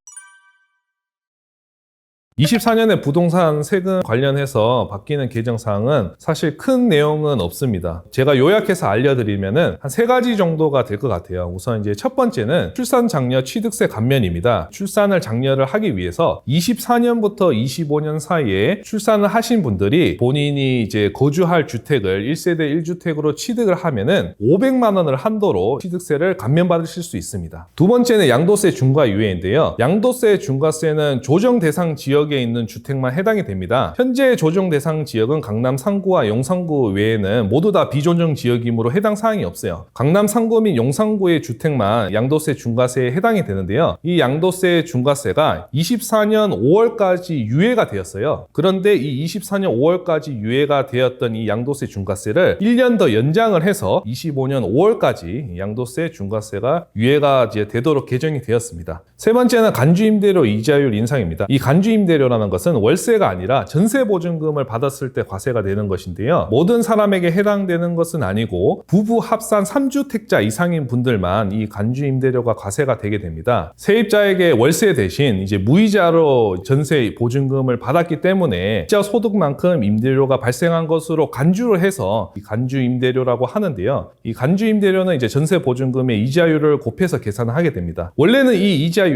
24년에 부동산 세금 관련해서 바뀌는 개정사항은 사실 큰 내용은 없습니다. 제가 요약해서 알려드리면은 한 3가지 정도가 될 것 같아요. 우선 이제 첫 번째는 출산 장려 취득세 감면입니다. 출산을 장려를 하기 위해서 24년부터 25년 사이에 출산을 하신 분들이 본인이 이제 거주할 주택을 1세대 1주택으로 취득을 하면은 500만 원을 한도로 취득세를 감면받으실 수 있습니다. 두 번째는 양도세 중과 유예인데요. 양도세 중과세는 조정 대상 지역에 있는 주택만 해당이 됩니다. 현재 조정 대상 지역은 강남 상구와 용산구 외에는 모두 다 비조정 지역이므로 해당 사항이 없어요. 강남 상구 및 용산구의 주택만 양도세 중과세에 해당이 되는데요. 이 양도세 중과세가 24년 5월까지 유예가 되었어요. 그런데 이 24년 5월까지 유예가 되었던 이 양도세 중과세를 1년 더 연장을 해서 25년 5월까지 양도세 중과세가 유예가 이제 되도록 개정이 되었습니다. 세 번째는 간주임대료 이자율 인상입니다. 이 간주임대료라는 것은 월세가 아니라 전세보증금을 받았을 때 과세가 되는 것인데요. 모든 사람에게 해당되는 것은 아니고 부부 합산 3주택자 이상인 분들만 이 간주임대료가 과세가 되게 됩니다. 세입자에게 월세 대신 이제 무이자로 전세 보증금을 받았기 때문에 진짜 소득만큼 임대료가 발생한 것으로 간주를 해서 이 간주임대료라고 하는데요. 이 간주임대료는 이제 전세보증금의 이자율을 곱해서 계산을 하게 됩니다. 원래는 이 이자율이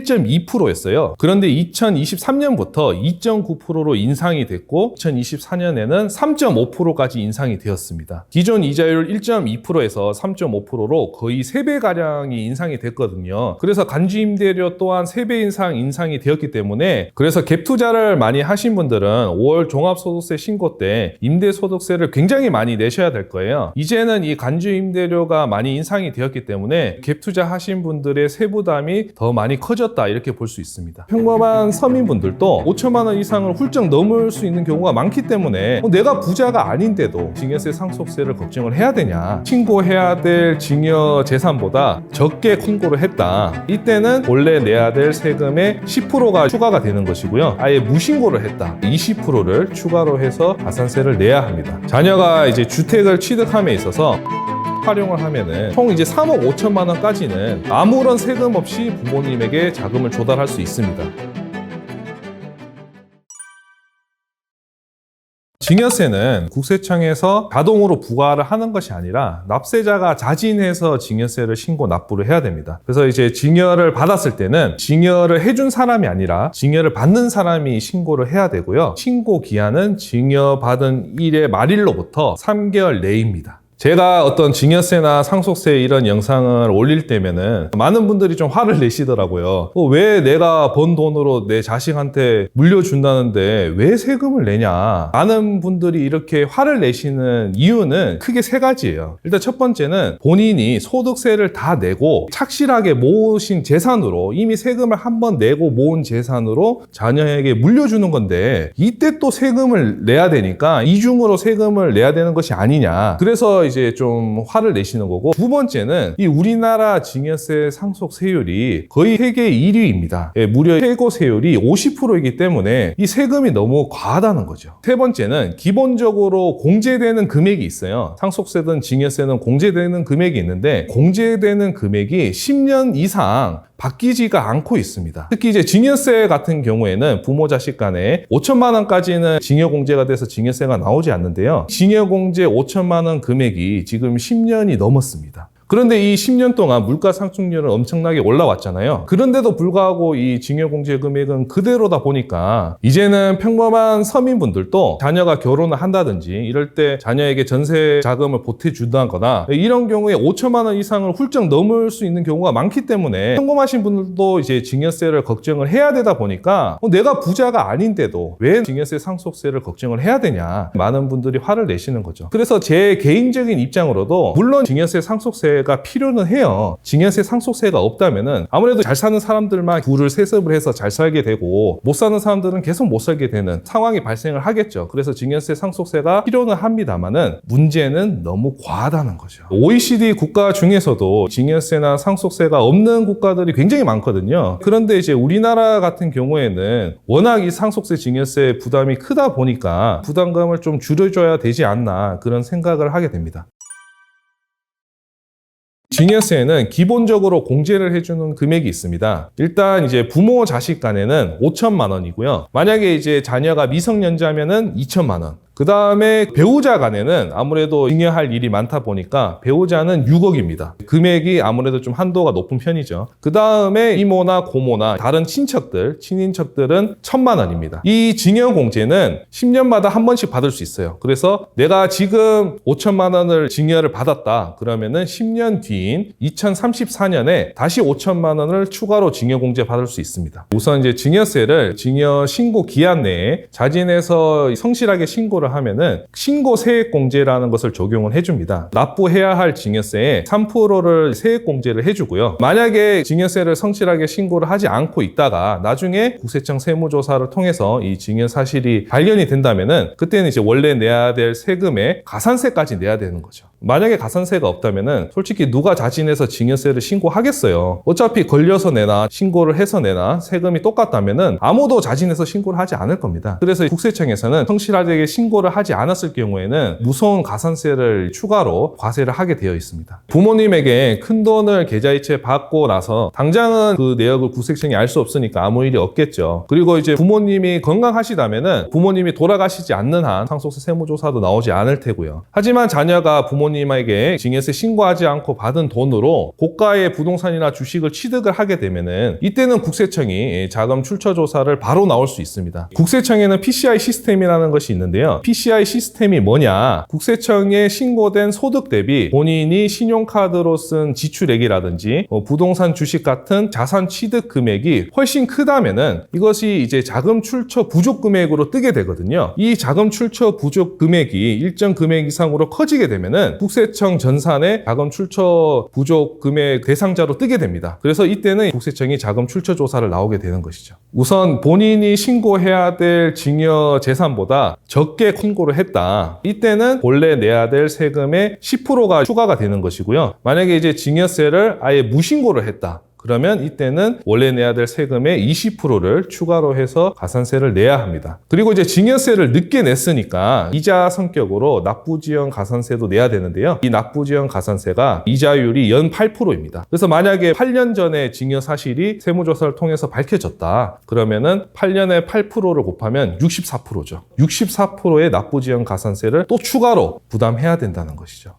1.2%였어요. 그런데 2023년 2023년부터 2.9%로 인상이 됐고 2024년에는 3.5%까지 인상이 되었습니다. 기존 이자율 1.2%에서 3.5%로 거의 3배가량이 인상이 됐거든요. 그래서 간주임대료 또한 3배 이상 인상이 되었기 때문에 그래서 갭 투자를 많이 하신 분들은 5월 종합소득세 신고 때 임대소득세를 굉장히 많이 내셔야 될 거예요. 이제는 이 간주임대료가 많이 인상이 되었기 때문에 갭 투자 하신 분들의 세부담이 더 많이 커졌다 이렇게 볼 수 있습니다. 평범한 서민분들도 5천만 원 이상을 훌쩍 넘을 수 있는 경우가 많기 때문에 내가 부자가 아닌데도 증여세 상속세를 걱정을 해야 되냐, 신고해야 될 증여 재산보다 적게 신고를 했다, 이때는 원래 내야 될 세금의 10%가 추가가 되는 것이고요. 아예 무신고를 했다, 20%를 추가로 해서 가산세를 내야 합니다. 자녀가 이제 주택을 취득함에 있어서 활용을 하면은 총 이제 3억 5천만 원까지는 아무런 세금 없이 부모님에게 자금을 조달할 수 있습니다. 증여세는 국세청에서 자동으로 부과를 하는 것이 아니라 납세자가 자진해서 증여세를 신고 납부를 해야 됩니다. 그래서 이제 증여를 받았을 때는 증여를 해준 사람이 아니라 증여를 받는 사람이 신고를 해야 되고요. 신고 기한은 증여받은 일의 말일로부터 3개월 내입니다. 제가 어떤 증여세나 상속세 이런 영상을 올릴 때면은 많은 분들이 좀 화를 내시더라고요. 왜 내가 번 돈으로 내 자식한테 물려준다는데 왜 세금을 내냐. 많은 분들이 이렇게 화를 내시는 이유는 크게 3가지예요. 일단 첫 번째는 본인이 소득세를 다 내고 착실하게 모으신 재산으로, 이미 세금을 한번 내고 모은 재산으로 자녀에게 물려주는 건데 이때 또 세금을 내야 되니까 이중으로 세금을 내야 되는 것이 아니냐. 그래서 이제 좀 화를 내시는 거고, 두 번째는 이 우리나라 증여세 상속세율이 거의 세계 1위입니다. 예, 무려 최고 세율이 50%이기 때문에 이 세금이 너무 과하다는 거죠. 세 번째는 기본적으로 공제되는 금액이 있어요. 상속세든 증여세는 공제되는 금액이 있는데 공제되는 금액이 10년 이상 바뀌지가 않고 있습니다. 특히 이제 증여세 같은 경우에는 부모 자식 간에 5천만 원까지는 증여공제가 돼서 증여세가 나오지 않는데요. 증여공제 5천만 원 금액이 지금 10년이 넘었습니다. 그런데 이 10년 동안 물가 상승률은 엄청나게 올라왔잖아요. 그런데도 불구하고 이 증여공제 금액은 그대로다 보니까 이제는 평범한 서민분들도 자녀가 결혼을 한다든지 이럴 때 자녀에게 전세 자금을 보태준다거나 이런 경우에 5천만 원 이상을 훌쩍 넘을 수 있는 경우가 많기 때문에 평범하신 분들도 이제 증여세를 걱정을 해야 되다 보니까 내가 부자가 아닌데도 왜 증여세 상속세를 걱정을 해야 되냐, 많은 분들이 화를 내시는 거죠. 그래서 제 개인적인 입장으로도 물론 증여세 상속세 가 필요는 해요. 증여세 상속세가 없다면은 아무래도 잘 사는 사람들만 부를 세습을 해서 잘 살게 되고 못 사는 사람들은 계속 못 살게 되는 상황이 발생을 하겠죠. 그래서 증여세 상속세가 필요는 합니다만은 문제는 너무 과하다는 거죠. OECD 국가 중에서도 증여세나 상속세가 없는 국가들이 굉장히 많거든요. 그런데 이제 우리나라 같은 경우에는 워낙 이 상속세 증여세 부담이 크다 보니까 부담감을 좀 줄여줘야 되지 않나, 그런 생각을 하게 됩니다. 증여세는 기본적으로 공제를 해주는 금액이 있습니다. 일단 이제 부모 자식 간에는 5천만 원이고요. 만약에 이제 자녀가 미성년자면은 2천만 원. 그 다음에 배우자 간에는 아무래도 증여할 일이 많다 보니까 배우자는 6억입니다. 금액이 아무래도 좀 한도가 높은 편이죠. 그 다음에 이모나 고모나 다른 친척들, 친인척들은 1,000만 원입니다. 이 증여공제는 10년마다 한 번씩 받을 수 있어요. 그래서 내가 지금 5천만 원을 증여를 받았다. 그러면은 10년 뒤인 2034년에 다시 5천만 원을 추가로 증여공제 받을 수 있습니다. 우선 이제 증여세를 증여 신고 기한 내에 자진해서 성실하게 신고를 하면은 신고 세액공제라는 것을 적용을 해줍니다. 납부해야 할 증여세에 3%를 세액공제를 해주고요. 만약에 증여세를 성실하게 신고를 하지 않고 있다가 나중에 국세청 세무조사를 통해서 이 증여 사실이 발견이 된다면은 그때는 이제 원래 내야 될 세금의 가산세까지 내야 되는 거죠. 만약에 가산세가 없다면은 솔직히 누가 자진해서 증여세를 신고하겠어요. 어차피 걸려서 내나 신고를 해서 내나 세금이 똑같다면은 아무도 자진해서 신고를 하지 않을 겁니다. 그래서 국세청에서는 성실하게 신고를 하지 않았을 경우에는 무서운 가산세를 추가로 과세를 하게 되어 있습니다. 부모님에게 큰 돈을 계좌이체 받고 나서 당장은 그 내역을 국세청이 알 수 없으니까 아무 일이 없겠죠. 그리고 이제 부모님이 건강하시다면은 부모님이 돌아가시지 않는 한 상속세 세무조사도 나오지 않을 테고요. 하지만 자녀가 부모님 부모님에게 증여세 신고하지 않고 받은 돈으로 고가의 부동산이나 주식을 취득을 하게 되면은 이때는 국세청이 자금 출처 조사를 바로 나올 수 있습니다. 국세청에는 PCI 시스템이라는 것이 있는데요. PCI 시스템이 뭐냐? 국세청에 신고된 소득 대비 본인이 신용카드로 쓴 지출액이라든지 부동산 주식 같은 자산 취득 금액이 훨씬 크다면은 이것이 이제 자금 출처 부족 금액으로 뜨게 되거든요. 이 자금 출처 부족 금액이 일정 금액 이상으로 커지게 되면은 국세청 전산에 자금 출처 부족 금액 대상자로 뜨게 됩니다. 그래서 이때는 국세청이 자금 출처 조사를 나오게 되는 것이죠. 우선 본인이 신고해야 될 증여 재산보다 적게 신고를 했다. 이때는 본래 내야 될 세금의 10%가 추가가 되는 것이고요. 만약에 이제 증여세를 아예 무신고를 했다. 그러면 이때는 원래 내야 될 세금의 20%를 추가로 해서 가산세를 내야 합니다. 그리고 이제 증여세를 늦게 냈으니까 이자 성격으로 납부지연 가산세도 내야 되는데요. 이 납부지연 가산세가 이자율이 연 8%입니다. 그래서 만약에 8년 전에 증여 사실이 세무조사를 통해서 밝혀졌다. 그러면은 8년에 8%를 곱하면 64%죠. 64%의 납부지연 가산세를 또 추가로 부담해야 된다는 것이죠.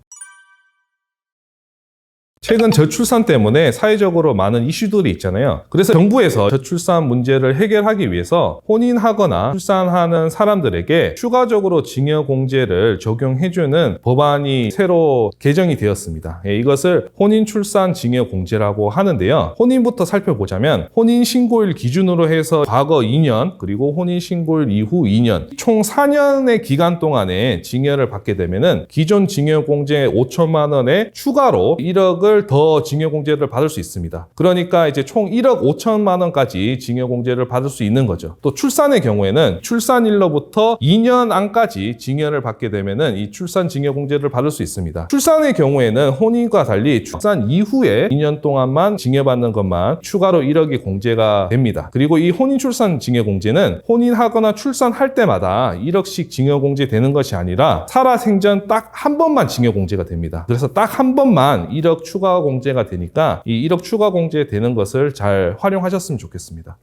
최근 저출산 때문에 사회적으로 많은 이슈들이 있잖아요. 그래서 정부에서 저출산 문제를 해결하기 위해서 혼인하거나 출산하는 사람들에게 추가적으로 증여공제를 적용해주는 법안이 새로 개정이 되었습니다. 이것을 혼인출산 증여공제라고 하는데요. 혼인부터 살펴보자면 혼인신고일 기준으로 해서 과거 2년 그리고 혼인신고일 이후 2년 총 4년의 기간 동안에 증여를 받게 되면은 기존 증여공제 5천만 원에 추가로 1억을 더 증여공제를 받을 수 있습니다. 그러니까 이제 총 1억 5천만 원까지 증여공제를 받을 수 있는 거죠. 또 출산의 경우에는 출산일로부터 2년 안까지 증여를 받게 되면은 이 출산 증여공제를 받을 수 있습니다. 출산의 경우에는 혼인과 달리 출산 이후에 2년 동안만 증여받는 것만 추가로 1억이 공제가 됩니다. 그리고 이 혼인출산 증여공제는 혼인하거나 출산할 때마다 1억씩 증여공제 되는 것이 아니라 살아생전 딱 한 번만 증여공제가 됩니다. 그래서 딱 한 번만 1억 추가 공제가 되니까 이 1억 추가 공제 되는 것을 잘 활용하셨으면 좋겠습니다.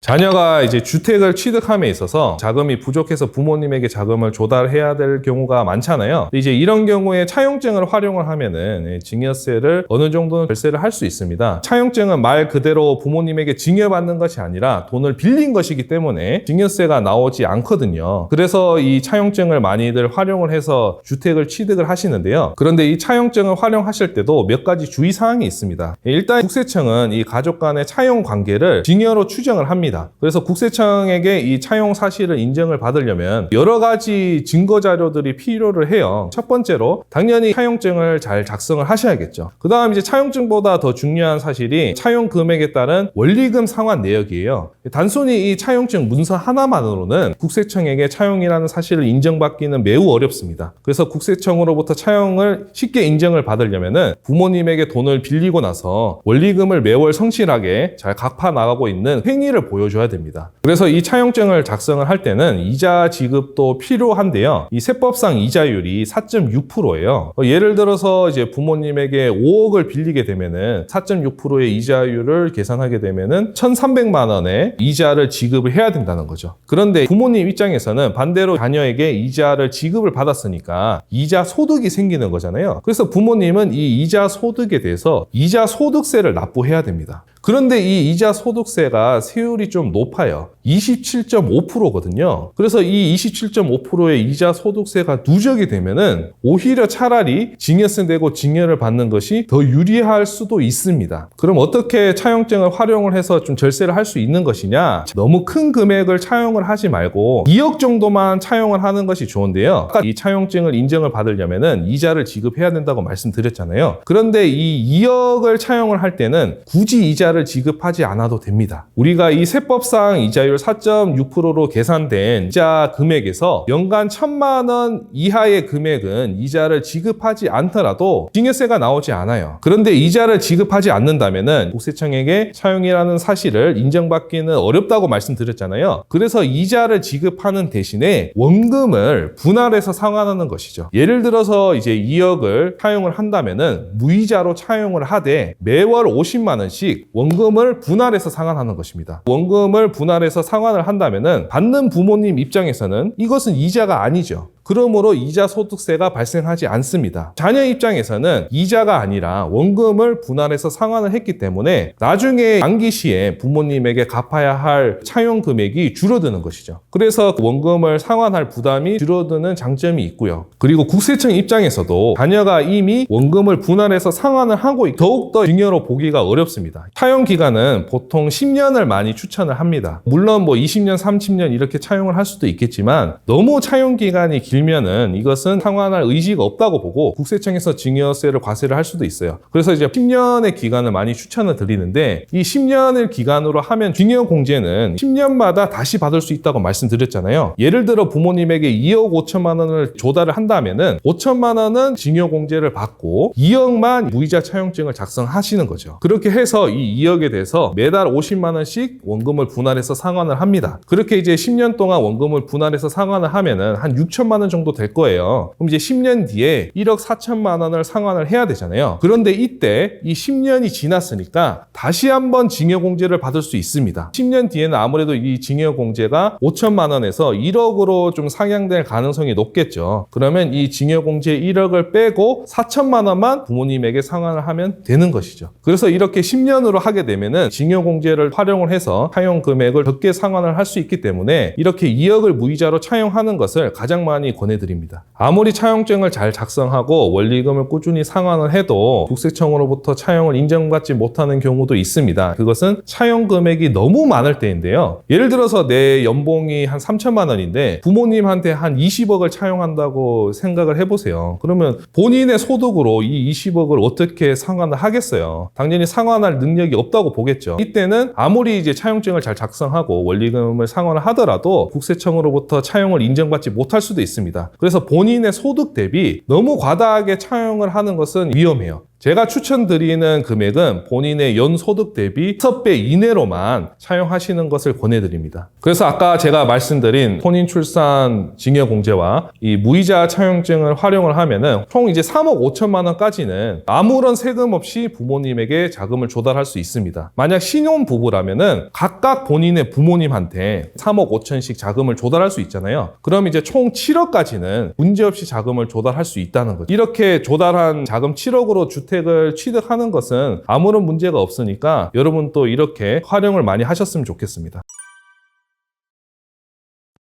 자녀가 이제 주택을 취득함에 있어서 자금이 부족해서 부모님에게 자금을 조달해야 될 경우가 많잖아요. 이제 이런 경우에 차용증을 활용을 하면은 증여세를 어느 정도는 절세를 할 수 있습니다. 차용증은 말 그대로 부모님에게 증여받는 것이 아니라 돈을 빌린 것이기 때문에 증여세가 나오지 않거든요. 그래서 이 차용증을 많이들 활용을 해서 주택을 취득을 하시는데요. 그런데 이 차용증을 활용하실 때도 몇 가지 주의사항이 있습니다. 일단 국세청은 이 가족 간의 차용 관계를 증여로 추정을 합니다. 그래서 국세청에게 이 차용 사실을 인정을 받으려면 여러 가지 증거 자료들이 필요를 해요. 첫 번째로 당연히 차용증을 잘 작성을 하셔야겠죠. 그 다음 이제 차용증보다 더 중요한 사실이 차용 금액에 따른 원리금 상환 내역이에요. 단순히 이 차용증 문서 하나만으로는 국세청에게 차용이라는 사실을 인정받기는 매우 어렵습니다. 그래서 국세청으로부터 차용을 쉽게 인정을 받으려면은 부모님에게 돈을 빌리고 나서 원리금을 매월 성실하게 잘 갚아 나가고 있는 행위를 보여줘야 됩니다. 그래서 이 차용증을 작성을 할 때는 이자 지급도 필요한데요. 이 세법상 이자율이 4.6%예요. 예를 들어서 이제 부모님에게 5억을 빌리게 되면은 4.6%의 이자율을 계산하게 되면은 1,300만 원의 이자를 지급을 해야 된다는 거죠. 그런데 부모님 입장에서는 반대로 자녀에게 이자를 지급을 받았으니까 이자 소득이 생기는 거잖아요. 그래서 부모님은 이 이자 소득에 대해서 이자 소득세를 납부해야 됩니다. 그런데 이 이자 소득세가 세율이 좀 높아요. 27.5%거든요. 그래서 이 27.5%의 이자 소득세가 누적이 되면은 오히려 차라리 증여세 내고 증여를 받는 것이 더 유리할 수도 있습니다. 그럼 어떻게 차용증을 활용을 해서 좀 절세를 할 수 있는 것이냐? 너무 큰 금액을 차용을 하지 말고 2억 정도만 차용을 하는 것이 좋은데요. 아까 이 차용증을 인정을 받으려면은 이자를 지급해야 된다고 말씀드렸잖아요. 그런데 이 2억을 차용을 할 때는 굳이 이자를 지급하지 않아도 됩니다. 우리가 이 세법상 이자율 4.6%로 계산된 이자 금액에서 연간 1,000만 원 이하의 금액은 이자를 지급하지 않더라도 증여세가 나오지 않아요. 그런데 이자를 지급하지 않는다면은 국세청에게 차용이라는 사실을 인정받기는 어렵다고 말씀드렸잖아요. 그래서 이자를 지급하는 대신에 원금을 분할해서 상환하는 것이죠. 예를 들어서 이제 2억을 차용을 한다면은 무이자로 차용을 하되 매월 50만 원씩 원금을 분할해서 상환하는 것입니다. 원금을 분할해서 상환을 한다면은 받는 부모님 입장에서는 이것은 이자가 아니죠. 그러므로 이자 소득세가 발생하지 않습니다. 자녀 입장에서는 이자가 아니라 원금을 분할해서 상환을 했기 때문에 나중에 만기 시에 부모님에게 갚아야 할 차용 금액이 줄어드는 것이죠. 그래서 원금을 상환할 부담이 줄어드는 장점이 있고요. 그리고 국세청 입장에서도 자녀가 이미 원금을 분할해서 상환을 하고 더욱더 증여로 보기가 어렵습니다. 차용 기간은 보통 10년을 많이 추천을 합니다. 물론 20년, 30년 이렇게 차용을 할 수도 있겠지만 너무 차용 기간이 길면은 이것은 상환할 의지가 없다고 보고 국세청에서 증여세를 과세를 할 수도 있어요. 그래서 이제 10년의 기간을 많이 추천을 드리는데 이 10년을 기간으로 하면 증여 공제는 10년마다 다시 받을 수 있다고 말씀드렸잖아요. 예를 들어 부모님에게 2억 5천만 원을 조달을 한다면은 5천만 원은 증여 공제를 받고 2억만 무이자 차용증을 작성하시는 거죠. 그렇게 해서 이 2억에 대해서 매달 50만 원씩 원금을 분할해서 상환을 합니다. 그렇게 이제 10년 동안 원금을 분할해서 상환을 하면은 한 6천만 원 정도 될 거예요. 그럼 이제 10년 뒤에 1억 4천만 원을 상환을 해야 되잖아요. 그런데 이때 이 10년이 지났으니까 다시 한번 증여공제를 받을 수 있습니다. 10년 뒤에는 아무래도 이 증여공제가 5천만 원에서 1억으로 좀 상향될 가능성이 높겠죠. 그러면 이 증여공제 1억을 빼고 4천만 원만 부모님에게 상환을 하면 되는 것이죠. 그래서 이렇게 10년으로 하게 되면은 증여공제를 활용을 해서 차용 금액을 적게 상환을 할 수 있기 때문에 이렇게 2억을 무이자로 차용하는 것을 가장 많이 권해드립니다. 아무리 차용증을 잘 작성하고 원리금을 꾸준히 상환을 해도 국세청으로부터 차용을 인정받지 못하는 경우도 있습니다. 그것은 차용 금액이 너무 많을 때인데요. 예를 들어서 내 연봉이 한 3천만 원인데 부모님한테 한 20억을 차용한다고 생각을 해보세요. 그러면 본인의 소득으로 이 20억을 어떻게 상환을 하겠어요? 당연히 상환할 능력이 없다고 보겠죠. 이때는 아무리 이제 차용증을 잘 작성하고 원리금을 상환을 하더라도 국세청으로부터 차용을 인정받지 못할 수도 있습니다. 그래서 본인의 소득 대비 너무 과다하게 차용을 하는 것은 위험해요. 제가 추천드리는 금액은 본인의 연소득 대비 5배 이내로만 차용하시는 것을 권해드립니다. 그래서 아까 제가 말씀드린 혼인출산 증여공제와 이 무이자 차용증을 활용을 하면은 총 이제 3억 5천만 원까지는 아무런 세금 없이 부모님에게 자금을 조달할 수 있습니다. 만약 신혼부부라면은 각각 본인의 부모님한테 3억 5천씩 자금을 조달할 수 있잖아요. 그럼 이제 총 7억까지는 문제없이 자금을 조달할 수 있다는 거죠. 이렇게 조달한 자금 7억으로 주택을 취득하는 것은 아무런 문제가 없으니까 여러분 또 이렇게 활용을 많이 하셨으면 좋겠습니다.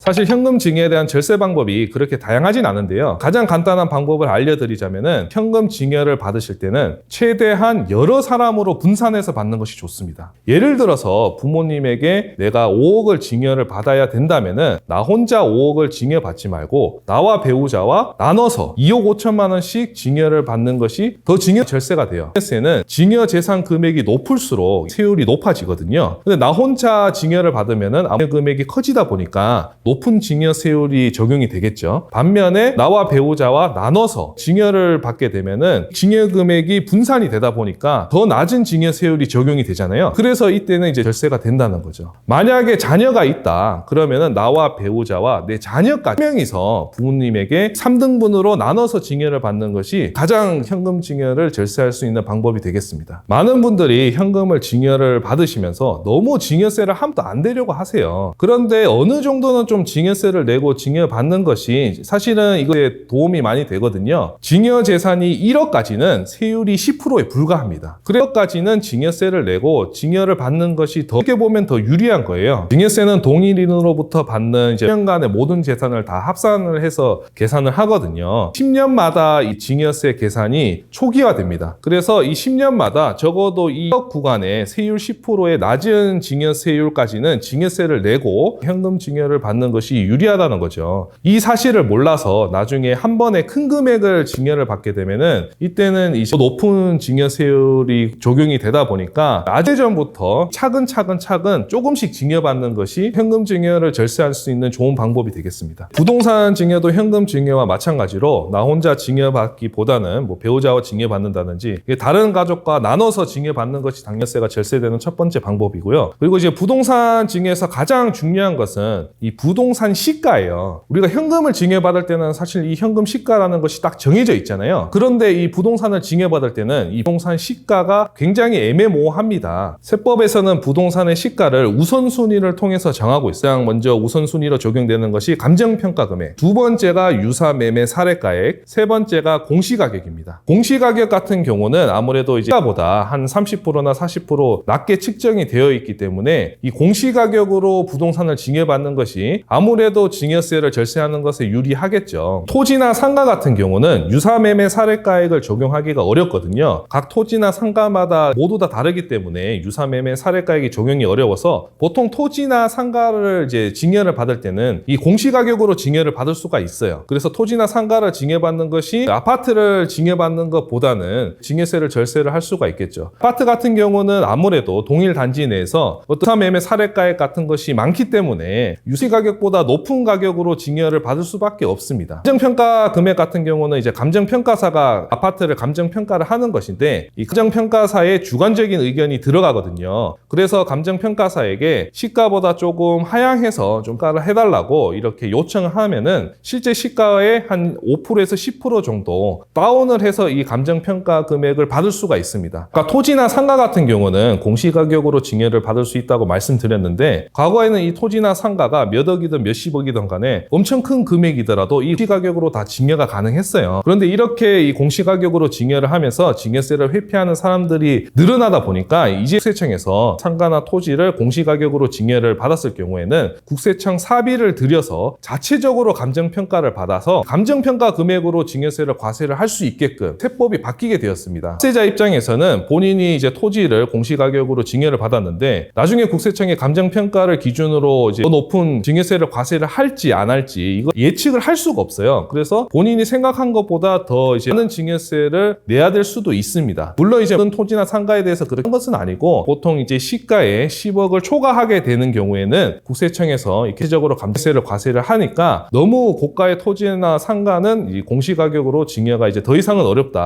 사실 현금 증여에 대한 절세 방법이 그렇게 다양하진 않은데요. 가장 간단한 방법을 알려드리자면은 현금 증여를 받으실 때는 최대한 여러 사람으로 분산해서 받는 것이 좋습니다. 예를 들어서 부모님에게 내가 5억을 증여를 받아야 된다면은 나 혼자 5억을 증여받지 말고 나와 배우자와 나눠서 2억 5천만 원씩 증여를 받는 것이 더 증여 절세가 돼요. 절세는 증여 재산 금액이 높을수록 세율이 높아지거든요. 근데 나 혼자 증여를 받으면은 아무 금액이 커지다 보니까 높은 증여세율이 적용이 되겠죠. 반면에 나와 배우자와 나눠서 증여를 받게 되면은 증여금액이 분산이 되다 보니까 더 낮은 증여세율이 적용이 되잖아요. 그래서 이때는 이제 절세가 된다는 거죠. 만약에 자녀가 있다 그러면은 나와 배우자와 내 자녀까지 1명이서 부모님에게 3등분으로 나눠서 증여를 받는 것이 가장 현금 증여를 절세할 수 있는 방법이 되겠습니다. 많은 분들이 현금을 증여를 받으시면서 너무 증여세를 함도 안 내려고 하세요. 그런데 어느 정도는 좀 증여세를 내고 증여받는 것이 사실은 이거에 도움이 많이 되거든요. 증여 재산이 1억까지는 세율이 10%에 불과합니다. 그래서 1억까지는 증여세를 내고 증여를 받는 것이 더 어떻게 보면 더 유리한 거예요. 증여세는 동일인으로부터 받는 10년간의 모든 재산을 다 합산을 해서 계산을 하거든요. 10년마다 이 증여세 계산이 초기화됩니다. 그래서 이 10년마다 적어도 2억 구간에 세율 10%의 낮은 증여세율까지는 증여세를 내고 현금 증여를 받는 것이 유리하다는 거죠. 이 사실을 몰라서 나중에 한 번에 큰 금액을 증여를 받게 되면은 이때는 이 높은 증여세율이 적용이 되다 보니까 아주 전부터 차근차근 조금씩 증여받는 것이 현금 증여를 절세할 수 있는 좋은 방법이 되겠습니다. 부동산 증여도 현금 증여와 마찬가지로 나 혼자 증여받기보다는 배우자와 증여받는다든지 다른 가족과 나눠서 증여받는 것이 당연세가 절세되는 첫 번째 방법이고요. 그리고 이제 부동산 증여에서 가장 중요한 것은 이 부동산 부동산 시가예요. 우리가 현금을 징여받을 때는 사실 이 현금 시가라는 것이 딱 정해져 있잖아요. 그런데 이 부동산을 징여받을 때는 이 부동산 시가가 굉장히 애매모호합니다. 세법에서는 부동산의 시가를 우선순위를 통해서 정하고 있어요. 가장 먼저 우선순위로 적용되는 것이 감정평가금액, 두 번째가 유사매매 사례가액, 세 번째가 공시가격입니다. 공시가격 같은 경우는 아무래도 이제 시가보다 한 30%나 40% 낮게 측정이 되어 있기 때문에 이 공시가격으로 부동산을 징여받는 것이 아무래도 증여세를 절세하는 것에 유리하겠죠. 토지나 상가 같은 경우는 유사매매 사례가액을 적용하기가 어렵거든요. 각 토지나 상가마다 모두 다 다르기 때문에 유사매매 사례가액이 적용이 어려워서 보통 토지나 상가를 이제 증여를 받을 때는 이 공시가격으로 증여를 받을 수가 있어요. 그래서 토지나 상가를 증여받는 것이 아파트를 증여받는 것보다는 증여세를 절세를 할 수가 있겠죠. 아파트 같은 경우는 아무래도 동일 단지 내에서 유사매매 사례가액 같은 것이 많기 때문에 유시가격보다 높은 가격으로 증여를 받을 수밖에 없습니다. 감정평가 금액 같은 경우는 이제 감정평가사가 아파트를 감정평가를 하는 것인데 이 감정평가사의 주관적인 의견이 들어가거든요. 그래서 감정평가사에게 시가보다 조금 하향해서 좀 가를 해달라고 이렇게 요청을 하면은 실제 시가의 한 5%에서 10% 정도 다운을 해서 이 감정평가 금액을 받을 수가 있습니다. 그러니까 토지나 상가 같은 경우는 공시가격으로 증여를 받을 수 있다고 말씀드렸는데 과거에는 이 토지나 상가가 몇 억이든 몇십억이든 간에 엄청 큰 금액이더라도 이 공시가격으로 다 증여가 가능했어요. 그런데 이렇게 이 공시가격으로 증여를 하면서 증여세를 회피하는 사람들이 늘어나다 보니까 이제 국세청에서 상가나 토지를 공시가격으로 증여를 받았을 경우에는 국세청 사비를 들여서 자체적으로 감정평가를 받아서 감정평가 금액으로 증여세를 과세를 할 수 있게끔 세법이 바뀌게 되었습니다. 세자 입장에서는 본인이 이제 토지를 공시가격으로 증여를 받았는데 나중에 국세청의 감정평가를 기준으로 이제 더 높은 증여세를 과세를 할지 안 할지 이거 예측을 할 수가 없어요. 그래서 본인이 생각한 것보다 더 이제 많은 증여세를 내야 될 수도 있습니다. 물론 이제 모든 토지나 상가에 대해서 그런 것은 아니고 보통 이제 시가에 10억을 초과하게 되는 경우에는 국세청에서 기본적으로 감정세를 과세를 하니까 너무 고가의 토지나 상가는 이 공시가격으로 증여가 이제 더 이상은 어렵다.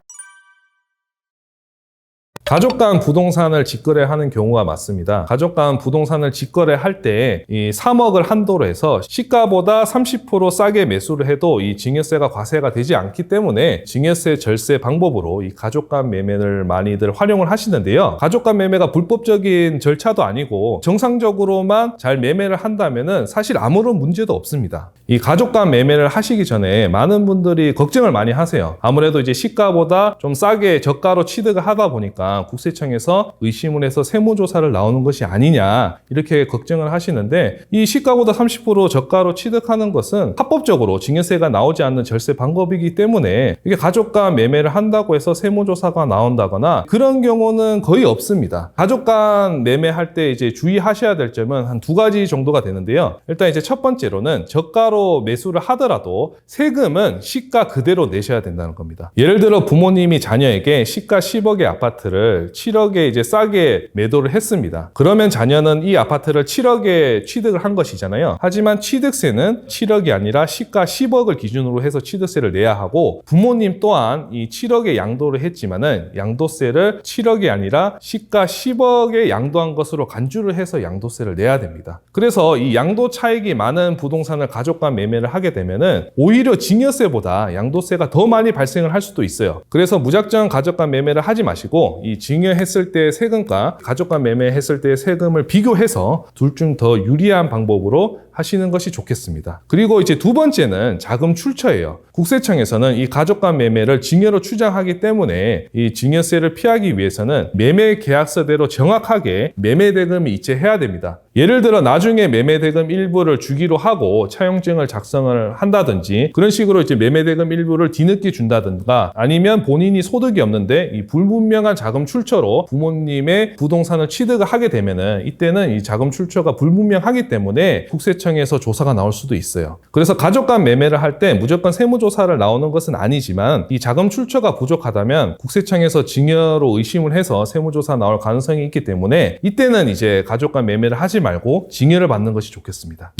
가족 간 부동산을 직거래하는 경우가 많습니다. 가족 간 부동산을 직거래할 때 이 3억을 한도로 해서 시가보다 30% 싸게 매수를 해도 이 증여세가 과세가 되지 않기 때문에 증여세 절세 방법으로 이 가족 간 매매를 많이들 활용을 하시는데요. 가족 간 매매가 불법적인 절차도 아니고 정상적으로만 잘 매매를 한다면은 사실 아무런 문제도 없습니다. 이 가족 간 매매를 하시기 전에 많은 분들이 걱정을 많이 하세요. 아무래도 이제 시가보다 좀 싸게 저가로 취득을 하다 보니까 국세청에서 의심을 해서 세무조사를 나오는 것이 아니냐 이렇게 걱정을 하시는데 이 시가보다 30% 저가로 취득하는 것은 합법적으로 증여세가 나오지 않는 절세 방법이기 때문에 이게 가족 간 매매를 한다고 해서 세무조사가 나온다거나 그런 경우는 거의 없습니다. 가족 간 매매할 때 이제 주의하셔야 될 점은 한 두 가지 정도가 되는데요. 일단 이제 첫 번째로는 저가로 매수를 하더라도 세금은 시가 그대로 내셔야 된다는 겁니다. 예를 들어 부모님이 자녀에게 시가 10억의 아파트를 7억에 이제 싸게 매도를 했습니다. 그러면 자녀는 이 아파트를 7억에 취득을 한 것이잖아요. 하지만 취득세는 7억이 아니라 시가 10억을 기준으로 해서 취득세를 내야 하고 부모님 또한 이 7억에 양도를 했지만은 양도세를 7억이 아니라 시가 10억에 양도한 것으로 간주를 해서 양도세를 내야 됩니다. 그래서 이 양도 차익이 많은 부동산을 가족 간 매매를 하게 되면은 오히려 증여세보다 양도세가 더 많이 발생을 할 수도 있어요. 그래서 무작정 가족 간 매매를 하지 마시고 이 증여했을 때 세금과 가족 간 매매했을 때 세금을 비교해서 둘 중 더 유리한 방법으로 하시는 것이 좋겠습니다. 그리고 이제 두 번째는 자금 출처예요. 국세청에서는 이 가족 간 매매를 증여로 추정하기 때문에 이 증여세를 피하기 위해서는 매매 계약서대로 정확하게 매매 대금이 이체해야 됩니다. 예를 들어 나중에 매매 대금 일부를 주기로 하고 차용증을 작성을 한다든지 그런 식으로 이제 매매 대금 일부를 뒤늦게 준다든가 아니면 본인이 소득이 없는데 이 불분명한 자금 출처로 부모님의 부동산을 취득을 하게 되면은 이때는 이 자금 출처가 불분명하기 때문에 국세청에서 조사가 나올 수도 있어요. 그래서 가족 간 매매를 할 때 무조건 세무조사를 나오는 것은 아니지만 이 자금 출처가 부족하다면 국세청에서 증여로 의심을 해서 세무조사 나올 가능성이 있기 때문에 이때는 이제 가족 간 매매를 하지 말고 증여를 받는 것이 좋겠습니다.